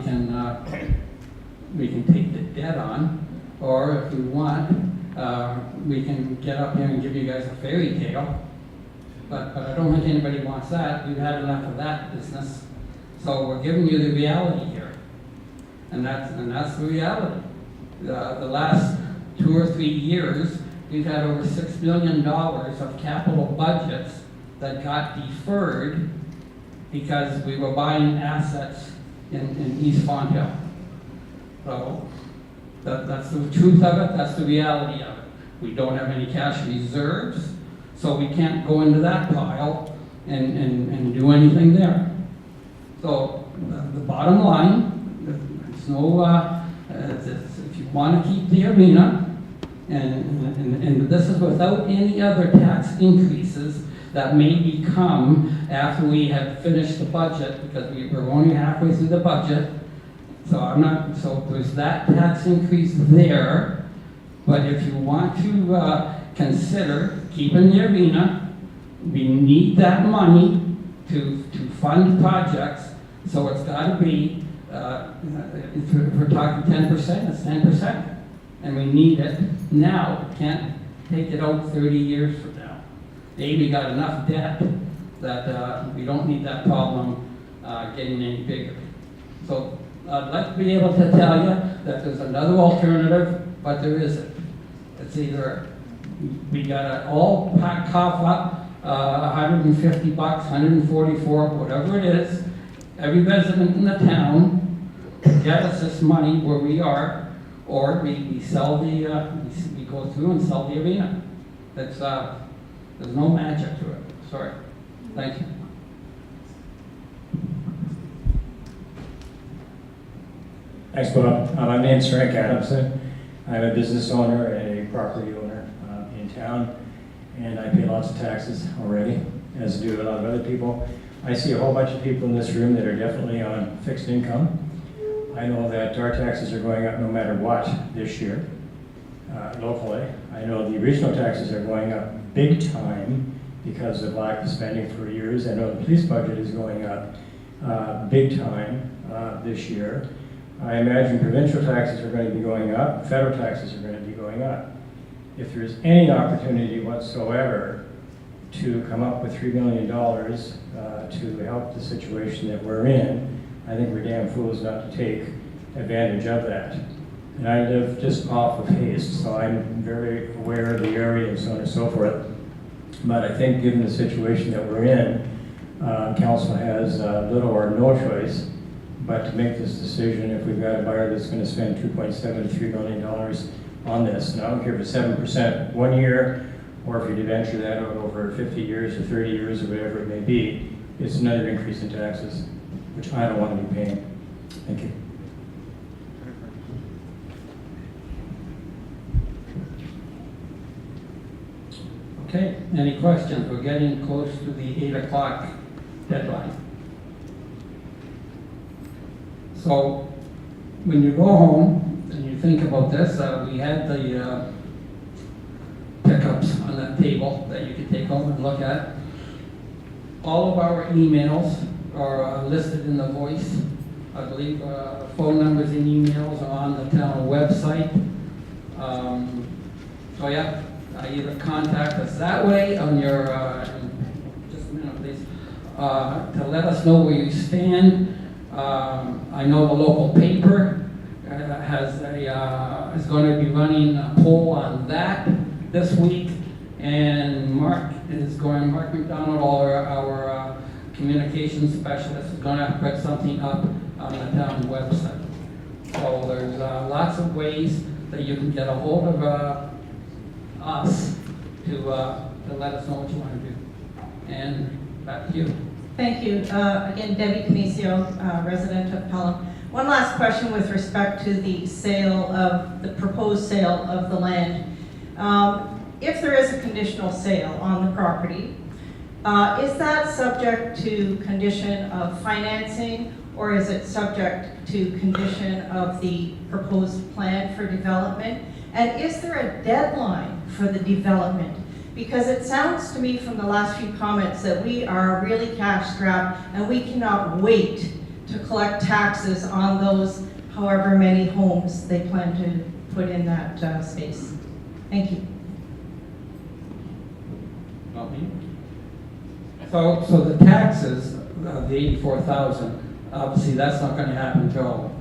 can take the debt on, or if you want, we can get up here and give you guys a fairy tale. But I don't think anybody wants that. We've had enough of that business. So we're giving you the reality here, and that's the reality. The last 2 or 3 years, we've had over $6 million of capital budgets that got deferred because we were buying assets in East Fonthill. So that's the truth of it. That's the reality of it. We don't have any cash reserves, so we can't go into that pile and do anything there. So the bottom line, There's no, if you want to keep the arena, and this is without any other tax increases that may become after we have finished the budget, because we're only halfway through the budget. So there's that tax increase there, but if you want to consider keeping the arena, we need that money to fund projects, so it's gotta be, if we're talking 10%, it's 10%. And we need it now, we can't take it out 30 years from now. We got enough debt that we don't need that problem getting any bigger. So I'd like to be able to tell you that there's another alternative, but there isn't. It's either we got to all cough up $150, 144, whatever it is, every resident in the town, get us this money where we are, or we sell the, we go through and sell the arena. That's, there's no magic to it. Sorry. Thank you. Thanks, Bob. My name's Frank Adamson. I'm a business owner and a property owner in town, and I pay lots of taxes already, as do a lot of other people. I see a whole bunch of people in this room that are definitely on fixed income. I know that our taxes are going up no matter what this year, locally. I know the regional taxes are going up big time because of lack of spending for years. I know the police budget is going up big time this year. I imagine provincial taxes are going to be going up, federal taxes are going to be going up. If there's any opportunity whatsoever to come up with $3 million to help the situation that we're in, I think we're damn fools not to take advantage of that. And I live just off of Haste, so I'm very aware of the area and so on and so forth. But I think given the situation that we're in, council has little or no choice but to make this decision if we've got a buyer that's going to spend $2.7 to $3 million on this. And I don't care if it's 7% 1 year, or if you venture that out over 50 years or 30 years or whatever it may be, it's another increase in taxes, which I don't want to be paying. Thank you. Okay, any questions? We're getting close to the 8 o'clock deadline. So when you go home and you think about this, we had the pickups on that table that you can take home and look at. All of our emails are listed in the voice. I believe phone numbers and emails are on the town website. So yeah, either contact us that way on your, just a minute please, to let us know where you stand. I know the local paper is going to be running a poll on that this week, and Mark McDonald, our communications specialist, is going to put something up on the town website. So there's lots of ways that you can get a hold of us to let us know what you want to do. And back to you. Thank you. Again, Debbie Canicio, resident of Pelham. One last question with respect to the proposed sale of the land. If there is a conditional sale on the property, is that subject to condition of financing, or is it subject to condition of the proposed plan for development? And is there a deadline for the development? Because it sounds to me from the last few comments that we are really cash strapped and we cannot wait to collect taxes on those however many homes they plan to put in that space. Thank you. So the taxes, the 84,000, obviously that's not going to happen until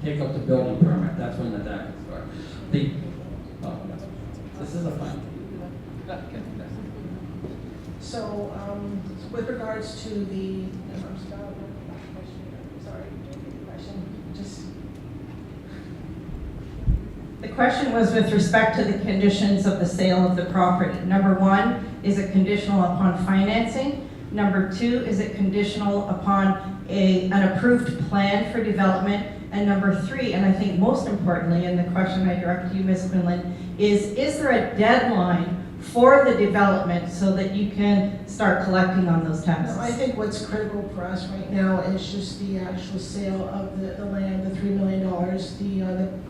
take up the building permit. That's when the taxes start. This is a fine. So, with regards to the, The question was with respect to the conditions of the sale of the property. Number one, is it conditional upon financing? Number 2, is it conditional upon an approved plan for development? And number 3, and I think most importantly, and the question I direct to you, Ms. Quinlan, is there a deadline for the development so that you can start collecting on those taxes? No, I think what's critical for us right now is just the actual sale of the land, the $3 million.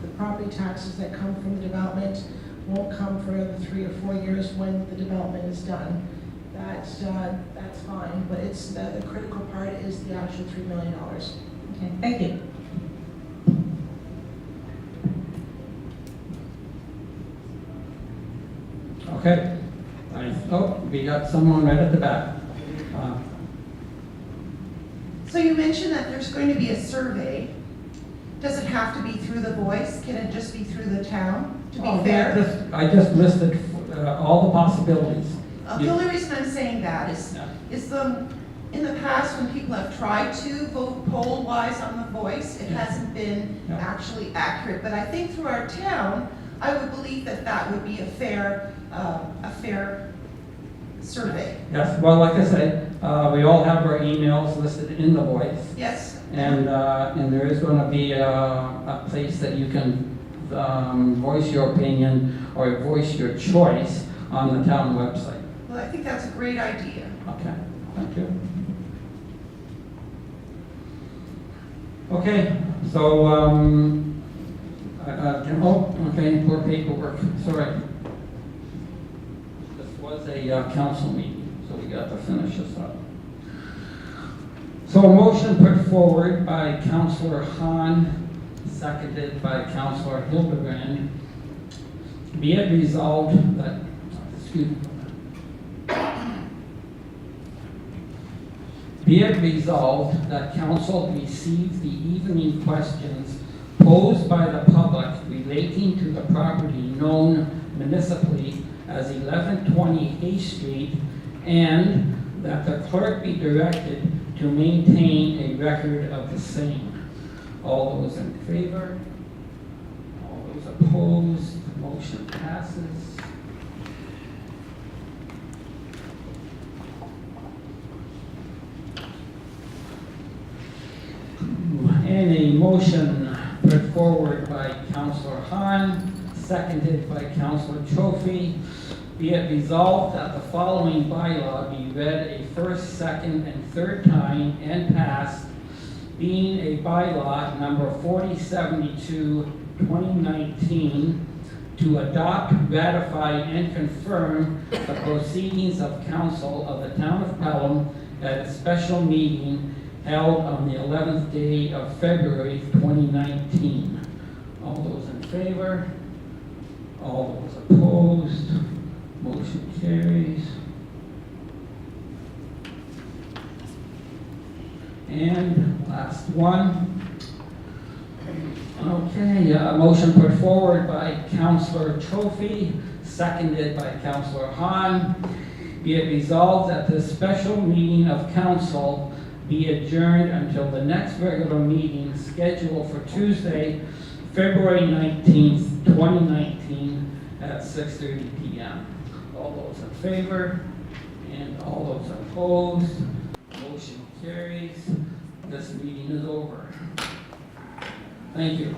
The property taxes that come from the development won't come for another 3 or 4 years when the development is done. That's fine, but it's the critical part is the actual $3 million. Okay, thank you. Okay. Oh, we got someone right at the back. So you mentioned that there's going to be a survey. Does it have to be through the Voice? Can it just be through the town, to be fair? I just listed all the possibilities. The only reason I'm saying that is in the past when people have tried to vote poll-wise on the Voice, it hasn't been actually accurate. But I think through our town, I would believe that that would be a fair survey. Yes, well, like I said, we all have our emails listed in the Voice. Yes. And there is going to be a place that you can voice your opinion or voice your choice on the town website. Well, I think that's a great idea. Okay, thank you. Okay, so, okay, more paperwork, sorry. This was a council meeting, so we got to finish this up. So a motion put forward by Councillor Hahn, seconded by Councillor Hildebrand. Be it resolved that, Be it resolved that council receive the evening questions posed by the public relating to the property known municipally as 1120 Hay Street, and that the clerk be directed to maintain a record of the same. All those in favor? All those opposed? The motion passes. And a motion put forward by Councillor Hahn, seconded by Councillor Trophy. Be it resolved that the following bylaw be read a first, second, and third time and passed, being a bylaw number 4072, 2019, to adopt, ratify, and confirm the proceedings of council of the town of Pelham at a special meeting held on the 11th day of February 2019. All those in favor? All those opposed? Motion carries. And last one. Okay, a motion put forward by Councillor Trophy, seconded by Councillor Hahn. Be it resolved that this special meeting of council be adjourned until the next regular meeting scheduled for Tuesday, February 19th, 2019 at 6:30 p.m. All those in favor and all those opposed, motion carries. This meeting is over. Thank you.